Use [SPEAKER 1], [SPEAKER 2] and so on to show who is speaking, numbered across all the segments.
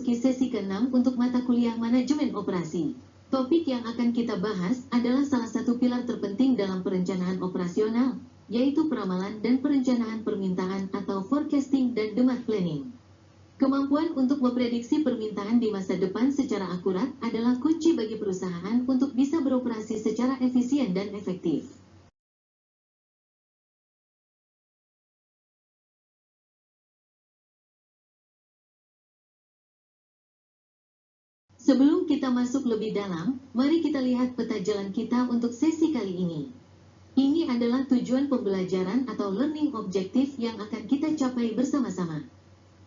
[SPEAKER 1] memasuki sesi ke-6 untuk mata kuliah Manajemen Operasi. Topik yang akan kita bahas adalah salah satu pilar terpenting dalam perencanaan operasional, yaitu peramalan dan perencanaan permintaan atau forecasting dan demand planning. Kemampuan untuk memprediksi permintaan di masa depan secara akurat adalah kunci bagi perusahaan untuk bisa beroperasi secara efisien dan efektif. Sebelum kita masuk lebih dalam, mari kita lihat peta jalan kita untuk sesi kali ini. Ini adalah tujuan pembelajaran atau learning objective yang akan kita capai bersama-sama.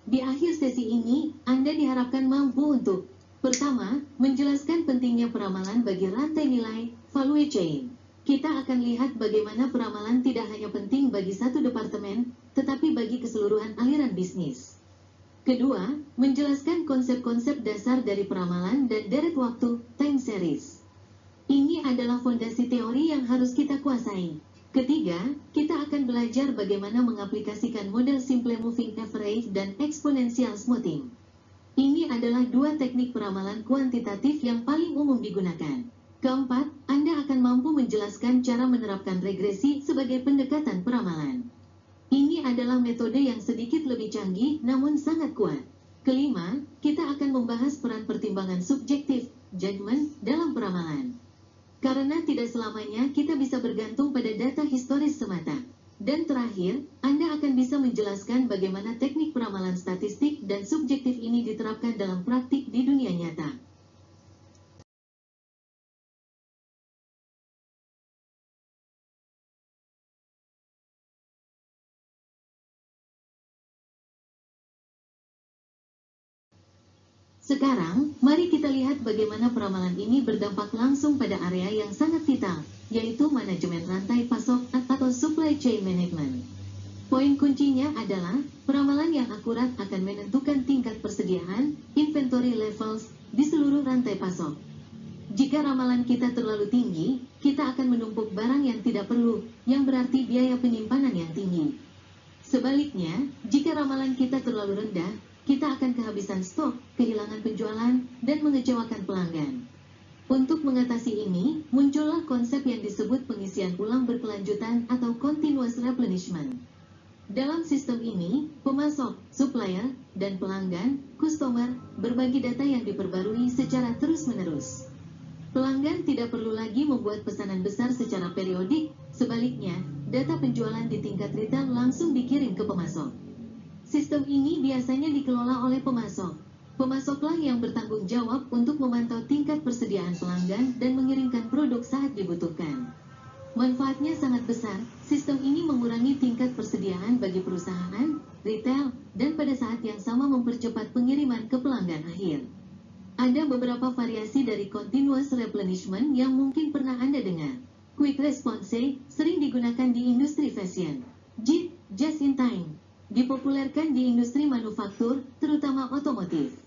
[SPEAKER 1] Di akhir sesi ini, Anda diharapkan mampu untuk: pertama, menjelaskan pentingnya peramalan bagi rantai nilai, value chain. Kita akan lihat bagaimana peramalan tidak hanya penting bagi satu departemen, tetapi bagi keseluruhan aliran bisnis. Kedua, menjelaskan konsep-konsep dasar dari peramalan dan deret waktu, time series. Ini adalah fondasi teori yang harus kita kuasai. Ketiga, kita akan belajar bagaimana mengaplikasikan model simple moving average dan exponential smoothing. Ini adalah dua teknik peramalan kuantitatif yang paling umum digunakan. Keempat, Anda akan mampu menjelaskan cara menerapkan regresi sebagai pendekatan peramalan. Ini adalah metode yang sedikit lebih canggih namun sangat kuat. Kelima, kita akan membahas peran pertimbangan subjektif, judgment, dalam peramalan. Karena tidak selamanya kita bisa bergantung pada data historis semata. Dan terakhir, Anda akan bisa menjelaskan bagaimana teknik peramalan statistik dan subjektif ini diterapkan dalam praktik di dunia nyata. Sekarang, mari kita lihat bagaimana peramalan ini berdampak langsung pada area yang sangat vital, yaitu manajemen rantai pasok atau supply chain management. Poin kuncinya adalah, peramalan yang akurat akan menentukan tingkat persediaan, inventory levels, di seluruh rantai pasok. Jika ramalan kita terlalu tinggi, kita akan menumpuk barang yang tidak perlu, yang berarti biaya penyimpanan yang tinggi. Sebaliknya, jika ramalan kita terlalu rendah, kita akan kehabisan stok, kehilangan penjualan, dan mengecewakan pelanggan. Untuk mengatasi ini, muncullah konsep yang disebut pengisian ulang berkelanjutan atau continuous replenishment. Dalam sistem ini, pemasok, supplier, dan pelanggan, customer, berbagi data yang diperbarui secara terus-menerus. Pelanggan tidak perlu lagi membuat pesanan besar secara periodik, sebaliknya, data penjualan di tingkat retail langsung dikirim ke pemasok. Sistem ini biasanya dikelola oleh pemasok. Pemasoklah yang bertanggung jawab untuk memantau tingkat persediaan pelanggan dan mengirimkan produk saat dibutuhkan. Manfaatnya sangat besar, sistem ini mengurangi tingkat persediaan bagi perusahaan, retail, dan pada saat yang sama mempercepat pengiriman ke pelanggan akhir. Ada beberapa variasi dari continuous replenishment yang mungkin pernah Anda dengar. Quick Response sering digunakan di industri fashion. JIT, Just in Time, dipopulerkan di industri manufaktur, terutama otomotif.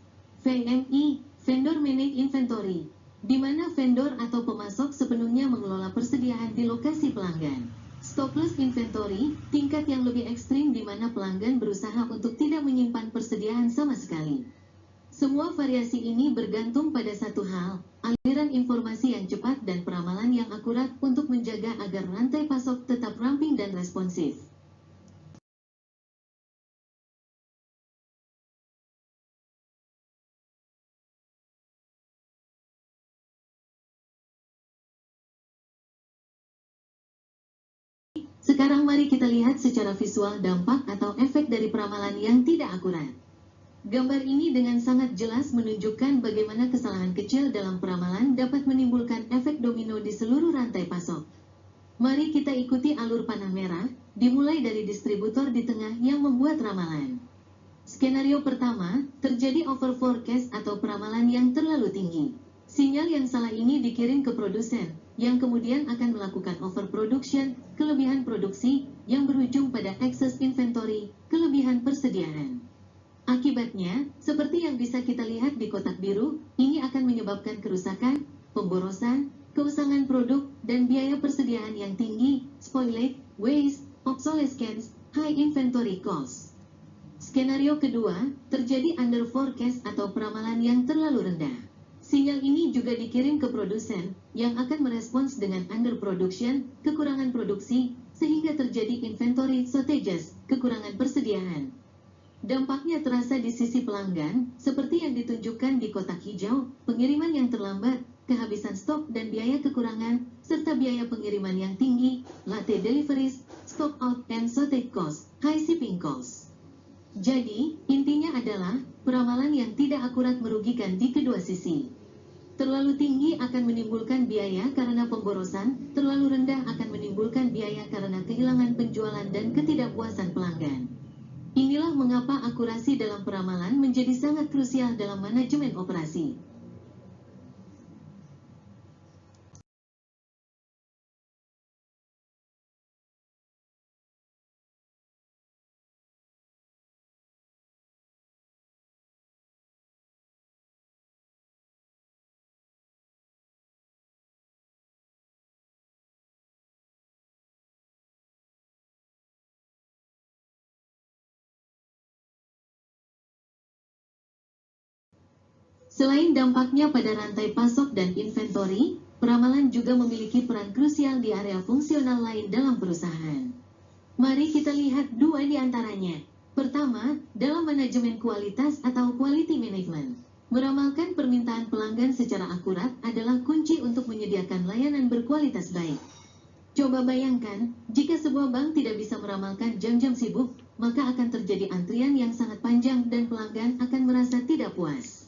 [SPEAKER 1] VMI, Vendor Managed Inventory, di mana vendor atau pemasok sepenuhnya mengelola persediaan di lokasi pelanggan. Stockless Inventory, tingkat yang lebih ekstrim di mana pelanggan berusaha untuk tidak menyimpan persediaan sama sekali. Semua variasi ini bergantung pada satu hal, aliran informasi yang cepat dan peramalan yang akurat untuk menjaga agar rantai pasok tetap ramping dan responsif. Sekarang mari kita lihat secara visual dampak atau efek dari peramalan yang tidak akurat. Gambar ini dengan sangat jelas menunjukkan bagaimana kesalahan kecil dalam peramalan dapat menimbulkan efek domino di seluruh rantai pasok. Mari kita ikuti alur panah merah, dimulai dari distributor di tengah yang membuat ramalan. Skenario pertama, terjadi over forecast atau peramalan yang terlalu tinggi. Sinyal yang salah ini dikirim ke produsen, yang kemudian akan melakukan overproduction, kelebihan produksi, yang berujung pada excess inventory, kelebihan persediaan. Akibatnya, seperti yang bisa kita lihat di kotak biru, ini akan menyebabkan kerusakan, pemborosan, keusangan produk, dan biaya persediaan yang tinggi, spoilage, waste, obsolescence, high inventory cost. Skenario kedua, terjadi under forecast atau peramalan yang terlalu rendah. Sinyal ini juga dikirim ke produsen, yang akan merespons dengan under production, kekurangan produksi, sehingga terjadi inventory shortages, kekurangan persediaan. Dampaknya terasa di sisi pelanggan, seperti yang ditunjukkan di kotak hijau, pengiriman yang terlambat, kehabisan stok dan biaya kekurangan, serta biaya pengiriman yang tinggi, late deliveries, stock out and shortage cost, high shipping cost. Jadi, intinya adalah, peramalan yang tidak akurat merugikan di kedua sisi. Terlalu tinggi akan menimbulkan biaya karena pemborosan, terlalu rendah akan menimbulkan biaya karena kehilangan penjualan dan ketidakpuasan pelanggan. Inilah mengapa akurasi dalam peramalan menjadi sangat krusial dalam manajemen operasi. Selain dampaknya pada rantai pasok dan inventory, peramalan juga memiliki peran krusial di area fungsional lain dalam perusahaan. Mari kita lihat dua di antaranya. Pertama, dalam manajemen kualitas atau quality management. Meramalkan permintaan pelanggan secara akurat adalah kunci untuk menyediakan layanan berkualitas baik. Coba bayangkan, jika sebuah bank tidak bisa meramalkan jam-jam sibuk, maka akan terjadi antrian yang sangat panjang dan pelanggan akan merasa tidak puas.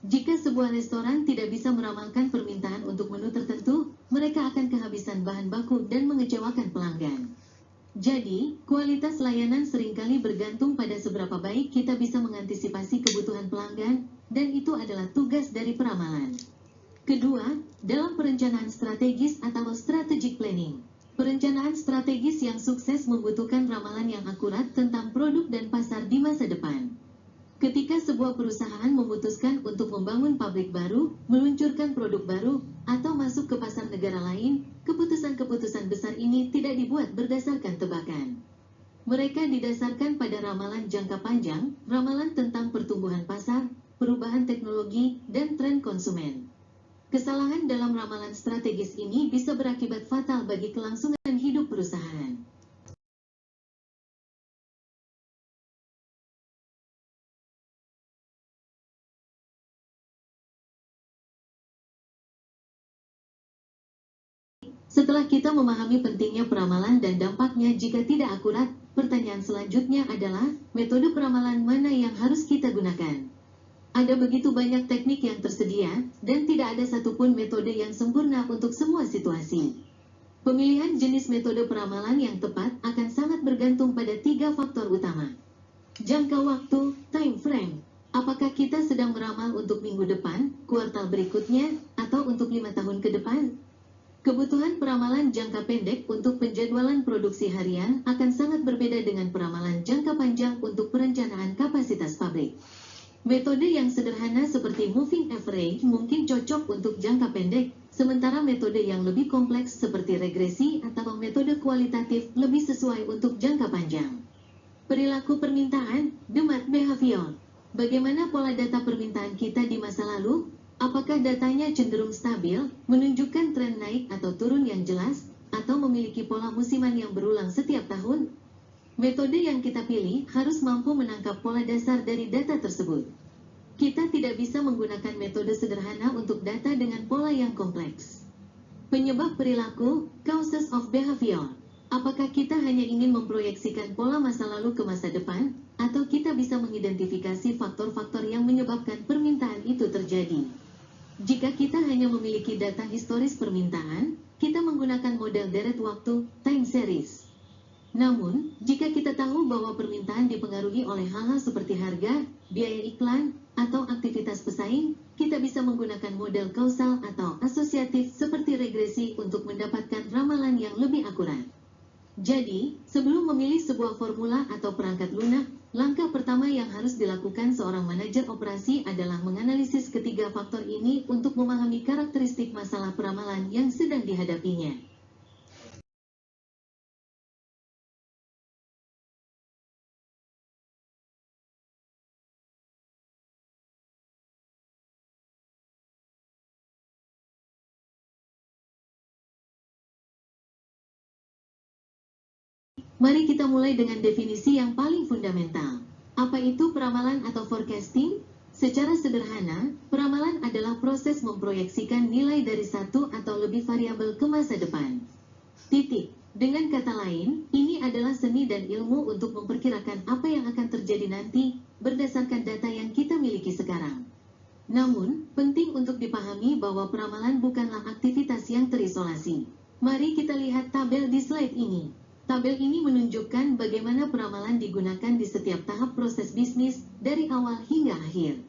[SPEAKER 1] Jika sebuah restoran tidak bisa meramalkan permintaan untuk menu tertentu, mereka akan kehabisan bahan baku dan mengecewakan pelanggan. Jadi, kualitas layanan seringkali bergantung pada seberapa baik kita bisa mengantisipasi kebutuhan pelanggan, dan itu adalah tugas dari peramalan. Kedua, dalam perencanaan strategis atau strategic planning. Perencanaan strategis yang sukses membutuhkan ramalan yang akurat tentang produk dan pasar di masa depan. Ketika sebuah perusahaan memutuskan untuk membangun pabrik baru, meluncurkan produk baru, atau masuk ke pasar negara lain, keputusan-keputusan besar ini tidak dibuat berdasarkan tebakan. Mereka didasarkan pada ramalan jangka panjang, ramalan tentang pertumbuhan pasar, perubahan teknologi, dan tren konsumen. Kesalahan dalam ramalan strategis ini bisa berakibat fatal bagi kelangsungan hidup perusahaan. Setelah kita memahami pentingnya peramalan dan dampaknya jika tidak akurat, pertanyaan selanjutnya adalah, metode peramalan mana yang harus kita gunakan? Ada begitu banyak teknik yang tersedia, dan tidak ada satupun metode yang sempurna untuk semua situasi. Pemilihan jenis metode peramalan yang tepat akan sangat bergantung pada 3 faktor utama. Jangka waktu, time frame. Apakah kita sedang meramal untuk minggu depan, kuartal berikutnya, atau untuk 5 tahun ke depan? Kebutuhan peramalan jangka pendek untuk penjadwalan produksi harian akan sangat berbeda dengan peramalan jangka panjang untuk perencanaan kapasitas pabrik. Metode yang sederhana seperti moving average mungkin cocok untuk jangka pendek, sementara metode yang lebih kompleks seperti regresi atau metode kualitatif lebih sesuai untuk jangka panjang. Perilaku permintaan, demand behavior. Bagaimana pola data permintaan kita di masa lalu? Apakah datanya cenderung stabil, menunjukkan tren naik atau turun yang jelas, atau memiliki pola musiman yang berulang setiap tahun? Metode yang kita pilih harus mampu menangkap pola dasar dari data tersebut. Kita tidak bisa menggunakan metode sederhana untuk data dengan pola yang kompleks. Penyebab perilaku, causes of behavior. Apakah kita hanya ingin memproyeksikan pola masa lalu ke masa depan, atau kita bisa mengidentifikasi faktor-faktor yang menyebabkan permintaan itu terjadi? Jika kita hanya memiliki data historis permintaan, kita menggunakan model deret waktu, time series. Namun, jika kita tahu bahwa permintaan dipengaruhi oleh hal-hal seperti harga, biaya iklan, atau aktivitas pesaing, kita bisa menggunakan model kausal atau asosiatif seperti regresi untuk mendapatkan ramalan yang lebih akurat. Jadi, sebelum memilih sebuah formula atau perangkat lunak, langkah pertama yang harus dilakukan seorang manajer operasi adalah menganalisis ketiga faktor ini untuk memahami karakteristik masalah peramalan yang sedang dihadapinya. Mari kita mulai dengan definisi yang paling fundamental. Apa itu peramalan atau forecasting? Secara sederhana, peramalan adalah proses memproyeksikan nilai dari satu atau lebih variabel ke masa depan. Titik. Dengan kata lain, ini adalah seni dan ilmu untuk memperkirakan apa yang akan terjadi nanti berdasarkan data yang kita miliki sekarang. Namun, penting untuk dipahami bahwa peramalan bukanlah aktivitas yang terisolasi. Mari kita lihat tabel di slide ini. Tabel ini menunjukkan bagaimana peramalan digunakan di setiap tahap proses bisnis dari awal hingga akhir.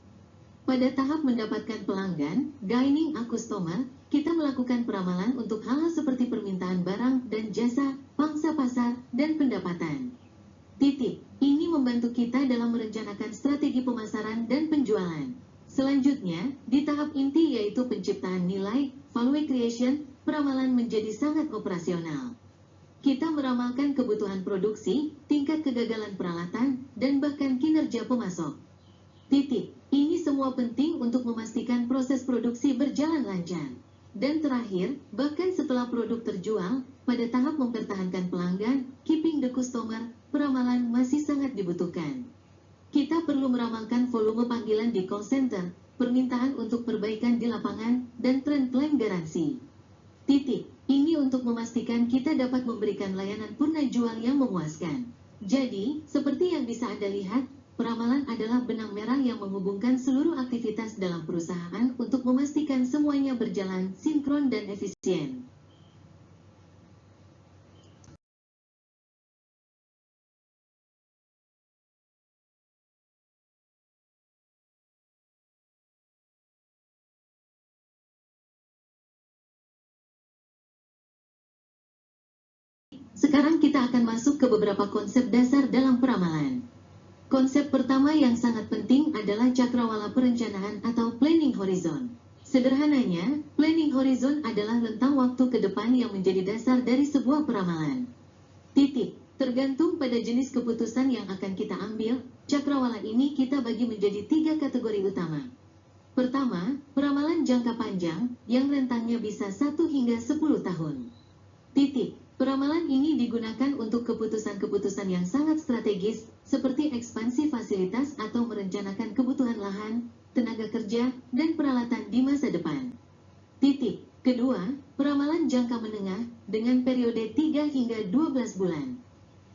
[SPEAKER 1] Pada tahap mendapatkan pelanggan, gaining a customer, kita melakukan peramalan untuk hal-hal seperti permintaan barang dan jasa, pangsa pasar, dan pendapatan. Titik. Ini membantu kita dalam merencanakan strategi pemasaran dan penjualan. Selanjutnya, di tahap inti yaitu penciptaan nilai, value creation, peramalan menjadi sangat operasional. Kita meramalkan kebutuhan produksi, tingkat kegagalan peralatan, dan bahkan kinerja pemasok. Titik. Ini semua penting untuk memastikan proses produksi berjalan lancar. Dan terakhir, bahkan setelah produk terjual, pada tahap mempertahankan pelanggan, keeping the customer, peramalan masih sangat dibutuhkan. Kita perlu meramalkan volume panggilan di call center, permintaan untuk perbaikan di lapangan, dan tren klaim garansi. Titik. Ini untuk memastikan kita dapat memberikan layanan purna jual yang memuaskan. Jadi, seperti yang bisa Anda lihat, peramalan adalah benang merah yang menghubungkan seluruh aktivitas dalam perusahaan untuk memastikan semuanya berjalan sinkron dan efisien. Sekarang kita akan masuk ke beberapa konsep dasar dalam peramalan. Konsep pertama yang sangat penting adalah cakrawala perencanaan atau planning horizon. Sederhananya, planning horizon adalah rentang waktu ke depan yang menjadi dasar dari sebuah peramalan. Titik. Tergantung pada jenis keputusan yang akan kita ambil, cakrawala ini kita bagi menjadi 3 kategori utama. Pertama, peramalan jangka panjang yang rentangnya bisa 1 hingga 10 tahun. Titik. Peramalan ini digunakan untuk keputusan-keputusan yang sangat strategis, seperti ekspansi fasilitas atau merencanakan kebutuhan lahan, tenaga kerja, dan peralatan di masa depan. Titik. Kedua, peramalan jangka menengah dengan periode 3 hingga 12 bulan.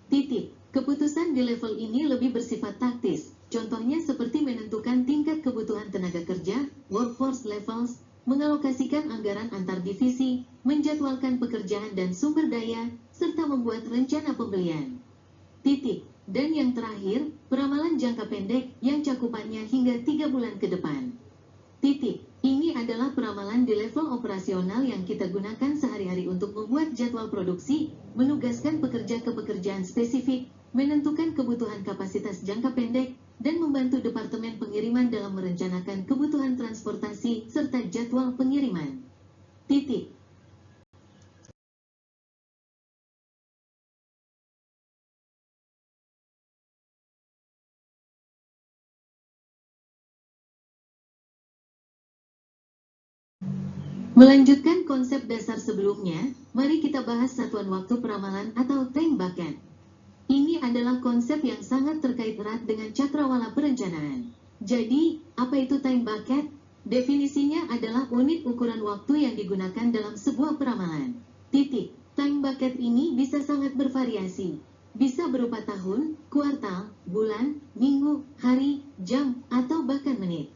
[SPEAKER 1] Titik. Keputusan di level ini lebih bersifat taktis, contohnya seperti menentukan tingkat kebutuhan tenaga kerja, workforce levels, mengalokasikan anggaran antar divisi, menjadwalkan pekerjaan dan sumber daya, serta membuat rencana pembelian. Titik. Dan yang terakhir, peramalan jangka pendek yang cakupannya hingga 3 bulan ke depan. Titik. Ini adalah peramalan di level operasional yang kita gunakan sehari-hari untuk membuat jadwal produksi, menugaskan pekerja ke pekerjaan spesifik, menentukan kebutuhan kapasitas jangka pendek, dan membantu Departemen Pengiriman dalam merencanakan kebutuhan transportasi serta jadwal pengiriman. Titik. Melanjutkan konsep dasar sebelumnya, mari kita bahas satuan waktu peramalan atau time bucket. Ini adalah konsep yang sangat terkait erat dengan cakrawala perencanaan. Jadi, apa itu time bucket? Definisinya adalah unit ukuran waktu yang digunakan dalam sebuah peramalan. Titik. Time bucket ini bisa sangat bervariasi. Bisa berupa tahun, kuartal, bulan, minggu, hari, jam, atau bahkan menit.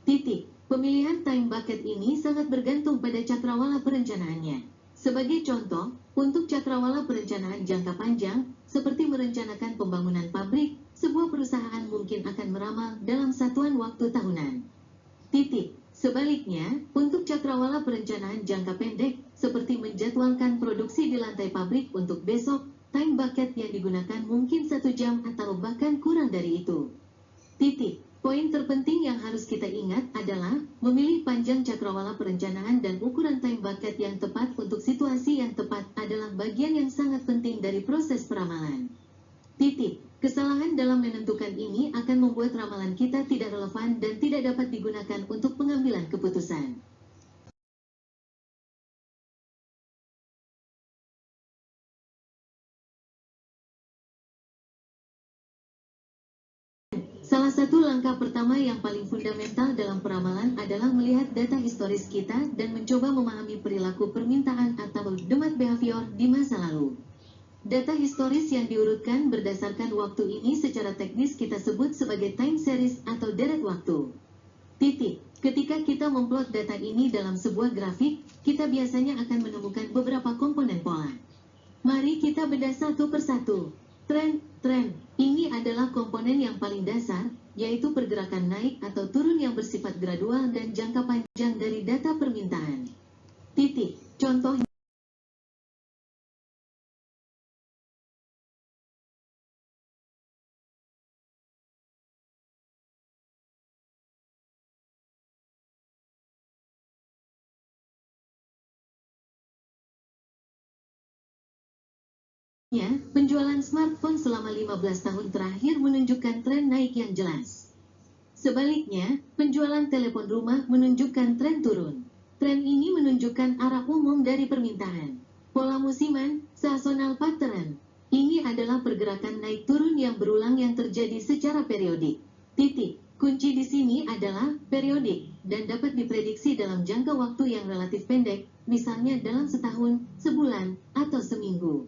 [SPEAKER 1] Titik. Pemilihan time bucket ini sangat bergantung pada cakrawala perencanaannya. Sebagai contoh, untuk cakrawala perencanaan jangka panjang, seperti merencanakan pembangunan pabrik, sebuah perusahaan mungkin akan meramal dalam satuan waktu tahunan. Titik. Sebaliknya, untuk cakrawala perencanaan jangka pendek, seperti menjadwalkan produksi di lantai pabrik untuk besok, time bucket yang digunakan mungkin 1 jam atau bahkan kurang dari itu. Titik. Poin terpenting yang harus kita ingat adalah memilih panjang cakrawala perencanaan dan ukuran time bucket yang tepat untuk situasi yang tepat adalah bagian yang sangat penting dari proses peramalan. Titik. Kesalahan dalam menentukan ini akan membuat ramalan kita tidak relevan dan tidak dapat digunakan untuk pengambilan keputusan. Salah satu langkah pertama yang paling fundamental dalam peramalan adalah melihat data historis kita dan mencoba memahami perilaku permintaan atau demand behavior di masa lalu. Data historis yang diurutkan berdasarkan waktu ini secara teknis kita sebut sebagai time series atau deret waktu. Titik. Ketika kita memplot data ini dalam sebuah grafik, kita biasanya akan menemukan beberapa komponen pola. Mari kita bedah satu persatu. Tren. Ini adalah komponen yang paling dasar, yaitu pergerakan naik atau turun yang bersifat gradual dan jangka panjang dari data permintaan. Titik. Contohnya, penjualan smartphone selama 15 tahun terakhir menunjukkan tren naik yang jelas. Sebaliknya, penjualan telepon rumah menunjukkan tren turun. Tren ini menunjukkan arah umum dari permintaan. Pola musiman, seasonal pattern. Ini adalah pergerakan naik turun yang berulang yang terjadi secara periodik. Titik. Kunci di sini adalah periodik dan dapat diprediksi dalam jangka waktu yang relatif pendek, misalnya dalam setahun, sebulan, atau seminggu.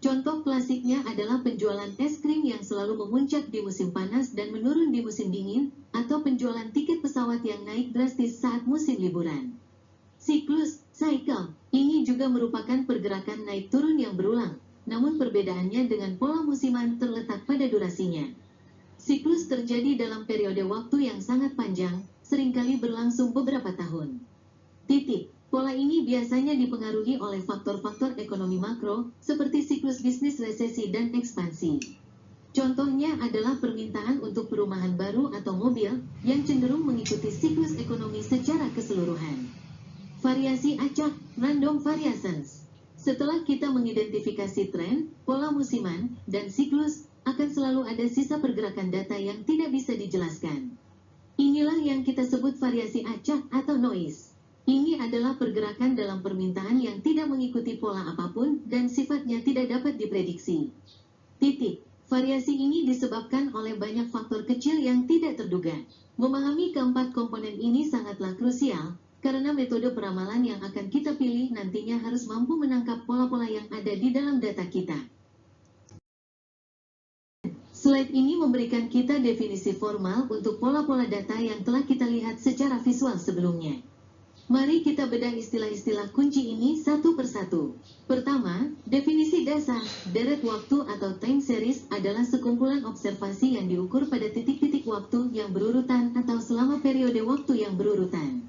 [SPEAKER 1] Contoh klasiknya adalah penjualan es krim yang selalu memuncak di musim panas dan menurun di musim dingin, atau penjualan tiket pesawat yang naik drastis saat musim liburan. Siklus, cycle, ini juga merupakan pergerakan naik turun yang berulang, namun perbedaannya dengan pola musiman terletak pada durasinya. Siklus terjadi dalam periode waktu yang sangat panjang, seringkali berlangsung beberapa tahun. Titik. Pola ini biasanya dipengaruhi oleh faktor-faktor ekonomi makro, seperti siklus bisnis resesi dan ekspansi. Contohnya adalah permintaan untuk perumahan baru atau mobil, yang cenderung mengikuti siklus ekonomi secara keseluruhan. Variasi acak, random variations. Setelah kita mengidentifikasi tren, pola musiman, dan siklus, akan selalu ada sisa pergerakan data yang tidak bisa dijelaskan. Inilah yang kita sebut variasi acak atau noise. Ini adalah pergerakan dalam permintaan yang tidak mengikuti pola apapun dan sifatnya tidak dapat diprediksi. Titik. Variasi ini disebabkan oleh banyak faktor kecil yang tidak terduga. Memahami keempat komponen ini sangatlah krusial, karena metode peramalan yang akan kita pilih nantinya harus mampu menangkap pola-pola yang ada di dalam data kita. Slide ini memberikan kita definisi formal untuk pola-pola data yang telah kita lihat secara visual sebelumnya. Mari kita bedah istilah-istilah kunci ini satu persatu. Pertama, definisi dasar, deret waktu atau time series adalah sekumpulan observasi yang diukur pada titik-titik waktu yang berurutan atau selama periode waktu yang berurutan.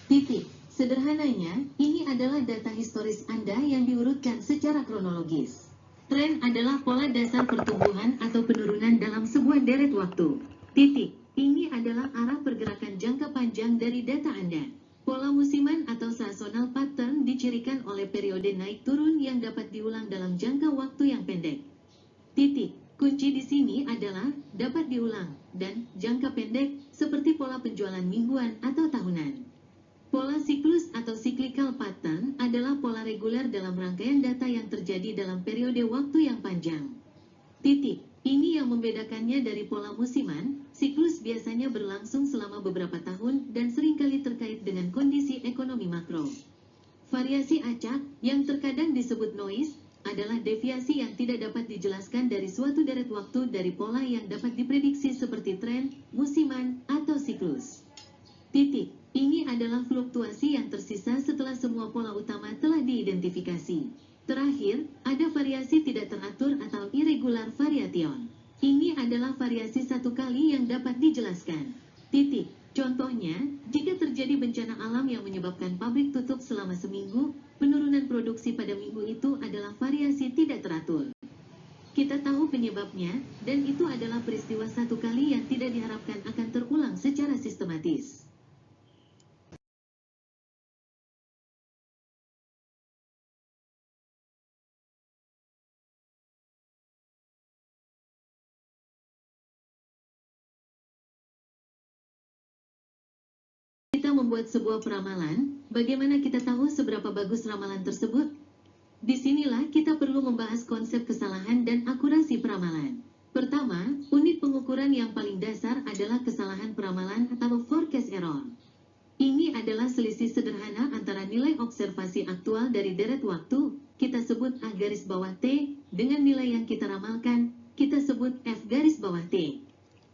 [SPEAKER 1] Titik. Sederhananya, ini adalah data historis Anda yang diurutkan secara kronologis. Tren adalah pola dasar pertumbuhan atau penurunan dalam sebuah deret waktu. Titik. Ini adalah arah pergerakan jangka panjang dari data Anda. Pola musiman atau seasonal pattern dicirikan oleh periode naik turun yang dapat diulang dalam jangka waktu yang pendek. Titik. Kunci di sini adalah dapat diulang dan jangka pendek seperti pola penjualan mingguan atau tahunan. Pola siklus atau cyclical pattern adalah pola reguler dalam rangkaian data yang terjadi dalam periode waktu yang panjang. Titik. Ini yang membedakannya dari pola musiman. Siklus biasanya berlangsung selama beberapa tahun dan seringkali terkait dengan kondisi ekonomi makro. Variasi acak, yang terkadang disebut noise, adalah deviasi yang tidak dapat dijelaskan dari suatu deret waktu dari pola yang dapat diprediksi seperti tren, musiman, atau siklus. Titik. Ini adalah fluktuasi yang tersisa setelah semua pola utama telah diidentifikasi. Terakhir, ada variasi tidak teratur atau irregular variation. Ini adalah variasi satu kali yang dapat dijelaskan. Titik. Contohnya, jika terjadi bencana alam yang menyebabkan pabrik tutup selama seminggu, penurunan produksi pada minggu itu adalah variasi tidak teratur. Kita tahu penyebabnya, dan itu adalah peristiwa satu kali yang tidak diharapkan akan terulang secara sistematis. Kita membuat sebuah peramalan, bagaimana kita tahu seberapa bagus ramalan tersebut? Disinilah kita perlu membahas konsep kesalahan dan akurasi peramalan. Pertama, unit pengukuran yang paling dasar adalah kesalahan peramalan atau forecast error. Ini adalah selisih sederhana antara nilai observasi aktual dari deret waktu, kita sebut A garis bawah T, dengan nilai yang kita ramalkan, kita sebut F garis bawah T.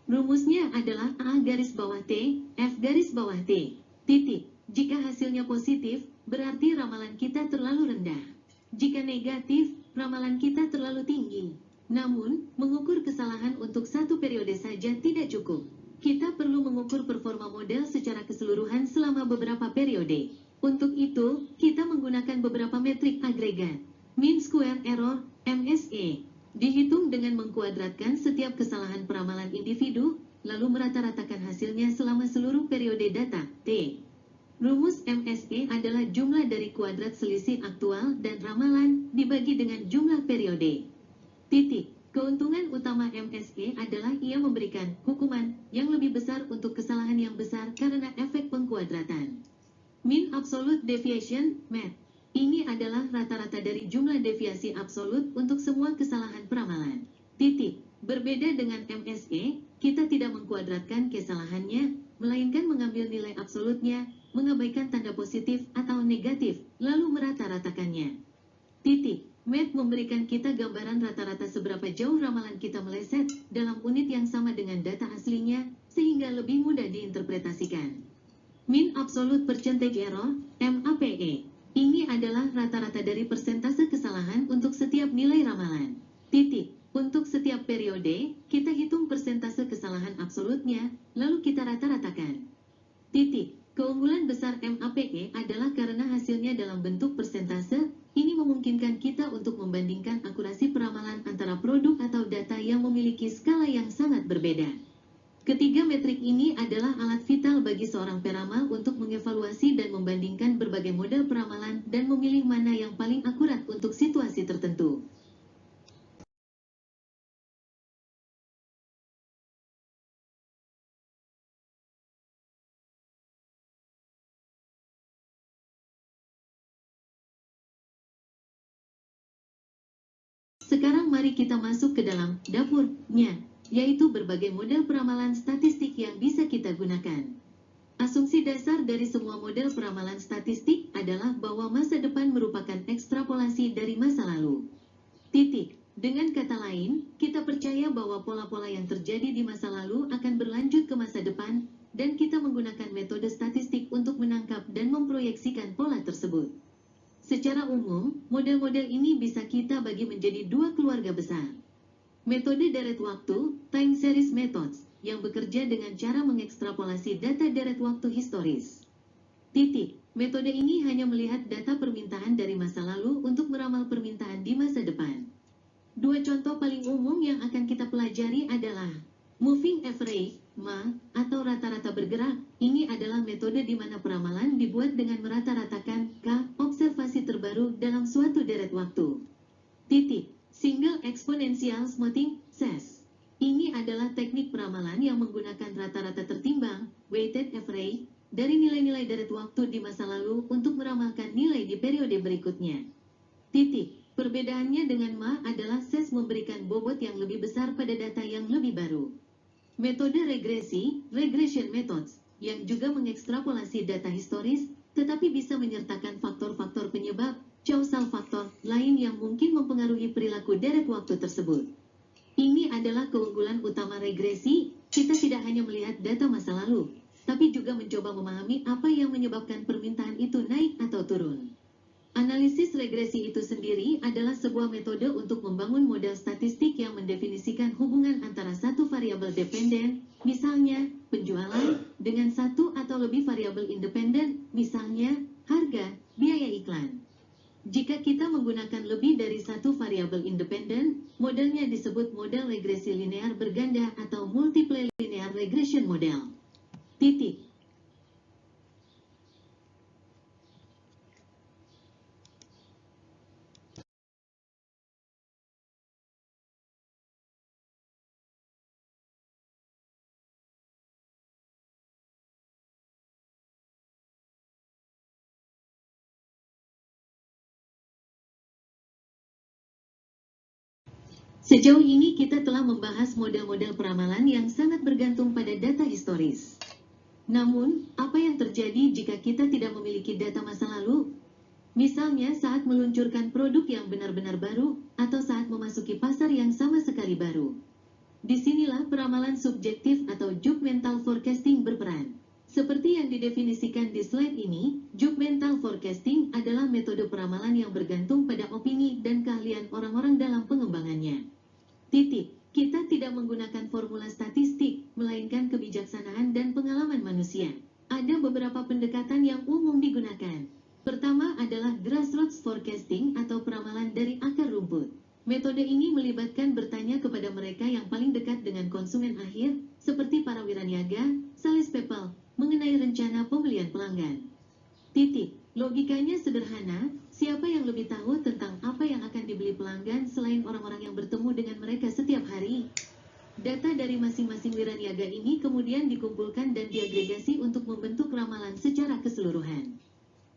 [SPEAKER 1] Rumusnya adalah A garis bawah T, F garis bawah T, titik. Jika hasilnya positif, berarti ramalan kita terlalu rendah. Jika negatif, ramalan kita terlalu tinggi. Namun, mengukur kesalahan untuk satu periode saja tidak cukup. Kita perlu mengukur performa model secara keseluruhan selama beberapa periode. Untuk itu, kita menggunakan beberapa metrik agregat. Mean Square Error, MSE, dihitung dengan mengkuadratkan setiap kesalahan peramalan individu, lalu merata-ratakan hasilnya selama seluruh periode data, T. Rumus MSE adalah jumlah dari kuadrat selisih aktual dan ramalan dibagi dengan jumlah periode. Titik. Keuntungan utama MSE adalah ia memberikan hukuman yang lebih besar untuk kesalahan yang besar karena efek pengkuadratan. Mean Absolute Deviation, MED. Ini adalah rata-rata dari jumlah deviasi absolut untuk semua kesalahan peramalan. Titik. Berbeda dengan MSE, kita tidak mengkuadratkan kesalahannya, melainkan mengambil nilai absolutnya, mengabaikan tanda positif atau negatif, lalu merata-ratakannya. Titik. MED memberikan kita gambaran rata-rata seberapa jauh ramalan kita meleset dalam unit yang sama dengan data aslinya, sehingga lebih mudah diinterpretasikan. Mean Absolute Percentage Error, MAPE. Ini adalah rata-rata dari persentase kesalahan untuk setiap nilai ramalan. Titik. Untuk setiap periode, kita hitung persentase kesalahan absolutnya, lalu kita rata-ratakan. Titik. Keunggulan besar MAPE adalah karena hasilnya dalam bentuk persentase, ini memungkinkan kita untuk membandingkan akurasi peramalan antara produk atau data yang memiliki skala yang sangat berbeda. Ketiga metrik ini adalah alat vital bagi seorang peramal untuk mengevaluasi dan membandingkan berbagai model peramalan dan memilih mana yang paling akurat untuk situasi tertentu. Sekarang mari kita masuk ke dalam dapurnya, yaitu berbagai model peramalan statistik yang bisa kita gunakan. Asumsi dasar dari semua model peramalan statistik adalah bahwa masa depan merupakan ekstrapolasi dari masa lalu. Titik. Dengan kata lain, kita percaya bahwa pola-pola yang terjadi di masa lalu akan berlanjut ke masa depan, dan kita menggunakan metode statistik untuk menangkap dan memproyeksikan pola tersebut. Secara umum, model-model ini bisa kita bagi menjadi dua keluarga besar. Metode deret waktu, time series methods, yang bekerja dengan cara mengekstrapolasi data deret waktu historis. Titik. Metode ini hanya melihat data permintaan dari masa lalu untuk meramal permintaan di masa depan. Dua contoh paling umum yang akan kita pelajari adalah Moving Average, MA, atau rata-rata bergerak. Ini adalah metode di mana peramalan dibuat dengan merata-ratakan K observasi terbaru dalam suatu deret waktu. Titik. Single Exponential Smoothing, SES. Ini adalah teknik peramalan yang menggunakan rata-rata tertimbang, weighted average, dari nilai-nilai deret waktu di masa lalu untuk meramalkan nilai di periode berikutnya. Titik. Perbedaannya dengan MA adalah SES memberikan bobot yang lebih besar pada data yang lebih baru. Metode regresi, regression methods, yang juga mengekstrapolasi data historis, tetapi bisa menyertakan faktor-faktor penyebab, causal faktor, lain yang mungkin mempengaruhi perilaku deret waktu tersebut. Ini adalah keunggulan utama regresi, kita tidak hanya melihat data masa lalu, tapi juga mencoba memahami apa yang menyebabkan permintaan itu naik atau turun. Analisis regresi itu sendiri adalah sebuah metode untuk membangun model statistik yang mendefinisikan hubungan antara satu variabel dependen, misalnya penjualan, dengan satu atau lebih variabel independen, misalnya harga, biaya iklan. Jika kita menggunakan lebih dari satu variabel independen, modelnya disebut model regresi linear berganda atau multiple linear regression model. Titik. Sejauh ini kita telah membahas model-model peramalan yang sangat bergantung pada data historis. Namun, apa yang terjadi jika kita tidak memiliki data masa lalu? Misalnya saat meluncurkan produk yang benar-benar baru, atau saat memasuki pasar yang sama sekali baru. Disinilah peramalan subjektif atau judgmental forecasting berperan. Seperti yang didefinisikan di slide ini, judgmental forecasting adalah metode peramalan yang bergantung pada opini dan keahlian orang-orang dalam pengembangannya. Kita tidak menggunakan formula statistik, melainkan kebijaksanaan dan pengalaman manusia. Ada beberapa pendekatan yang umum digunakan. Pertama adalah grassroots forecasting atau peramalan dari akar rumput. Metode ini melibatkan bertanya kepada mereka yang paling dekat dengan konsumen akhir, seperti para wiraniaga, sales people, mengenai rencana pembelian pelanggan. Logikanya sederhana, siapa yang lebih tahu tentang apa yang akan dibeli pelanggan selain orang-orang yang bertemu dengan mereka setiap hari? Data dari masing-masing wiraniaga ini kemudian dikumpulkan dan diagregasi untuk membentuk ramalan secara keseluruhan.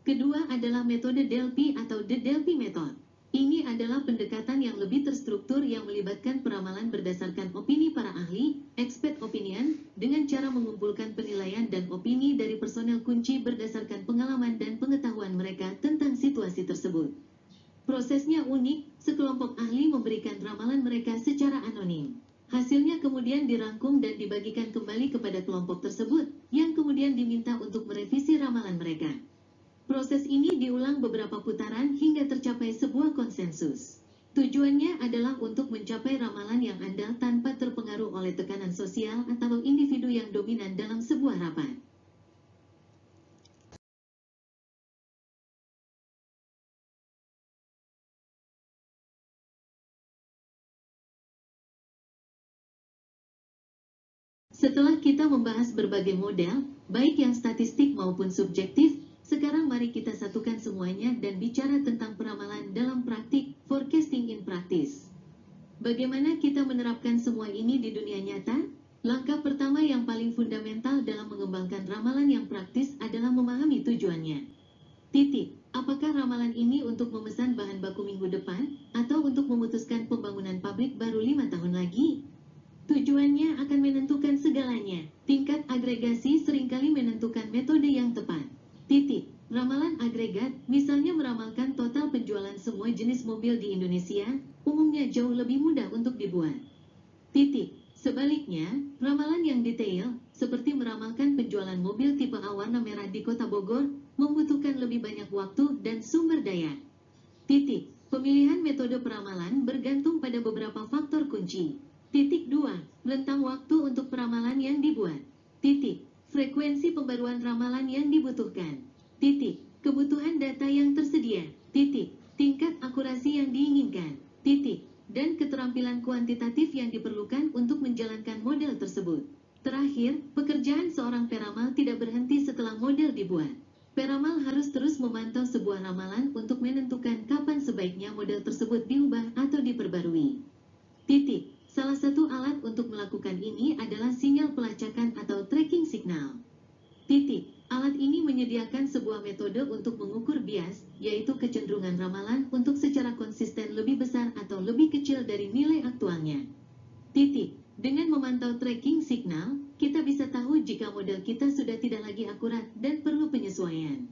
[SPEAKER 1] Kedua adalah metode Delphi atau The Delphi Method. Ini adalah pendekatan yang lebih terstruktur yang melibatkan peramalan berdasarkan opini para ahli, expert opinion, dengan cara mengumpulkan penilaian dan opini dari personel kunci berdasarkan pengalaman dan pengetahuan mereka tentang situasi tersebut. Prosesnya unik, sekelompok ahli memberikan ramalan mereka secara anonim. Hasilnya kemudian dirangkum dan dibagikan kembali kepada kelompok tersebut, yang kemudian diminta untuk merevisi ramalan mereka. Proses ini diulang beberapa putaran hingga tercapai sebuah konsensus. Tujuannya adalah untuk mencapai ramalan yang andal tanpa terpengaruh oleh tekanan sosial atau individu yang dominan dalam sebuah rapat. Setelah kita membahas berbagai model, baik yang statistik maupun subjektif, sekarang mari kita satukan semuanya dan bicara tentang peramalan dalam praktik, forecasting in practice. Bagaimana kita menerapkan semua ini di dunia nyata? Langkah pertama yang paling fundamental dalam mengembangkan ramalan yang praktis adalah memahami tujuannya. Apakah ramalan ini untuk memesan bahan baku minggu depan, atau untuk memutuskan pembangunan pabrik baru 5 tahun lagi? Tujuannya akan menentukan segalanya. Tingkat agregasi seringkali menentukan metode yang tepat. Ramalan agregat, misalnya meramalkan total penjualan semua jenis mobil di Indonesia, umumnya jauh lebih mudah untuk dibuat. Sebaliknya, ramalan yang detail, seperti meramalkan penjualan mobil tipe A warna merah di Kota Bogor, membutuhkan lebih banyak waktu dan sumber daya. Pemilihan metode peramalan bergantung pada beberapa faktor kunci. 2. Rentang waktu untuk peramalan yang dibuat. Frekuensi pembaruan ramalan yang dibutuhkan. Kebutuhan data yang tersedia. Tingkat akurasi yang diinginkan. Dan keterampilan kuantitatif yang diperlukan untuk menjalankan model tersebut. Terakhir, pekerjaan seorang peramal tidak berhenti setelah model dibuat. Peramal harus terus memantau sebuah ramalan untuk menentukan kapan sebaiknya model tersebut diubah atau diperbarui. Salah satu alat untuk melakukan ini adalah sinyal pelacakan atau tracking signal. Alat ini menyediakan sebuah metode untuk mengukur bias, yaitu kecenderungan ramalan untuk secara konsisten lebih besar atau lebih kecil dari nilai aktualnya. Dengan memantau tracking signal, kita bisa tahu jika model kita sudah tidak lagi akurat dan perlu penyesuaian.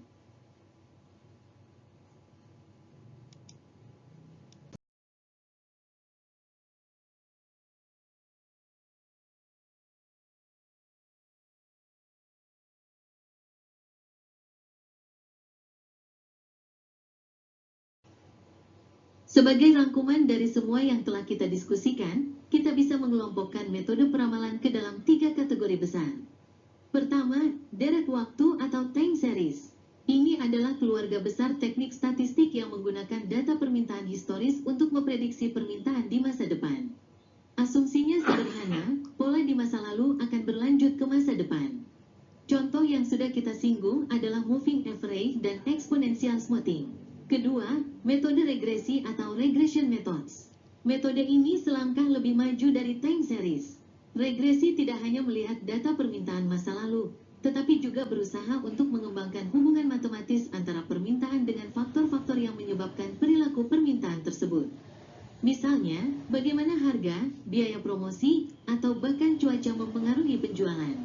[SPEAKER 1] Sebagai rangkuman dari semua yang telah kita diskusikan, kita bisa mengelompokkan metode peramalan ke dalam 3 kategori besar. Pertama, deret waktu atau time series. Ini adalah keluarga besar teknik statistik yang menggunakan data permintaan historis untuk memprediksi permintaan di masa depan. Asumsinya sederhana, pola di masa lalu akan berlanjut ke masa depan. Contoh yang sudah kita singgung adalah moving average dan exponential smoothing. Kedua, metode regresi atau regression methods. Metode ini selangkah lebih maju dari time series. Regresi tidak hanya melihat data permintaan masa lalu, tetapi juga berusaha untuk mengembangkan hubungan matematis antara permintaan dengan faktor-faktor yang menyebabkan perilaku permintaan tersebut. Misalnya, Misalnya, bagaimana harga, biaya promosi, atau bahkan cuaca mempengaruhi penjualan.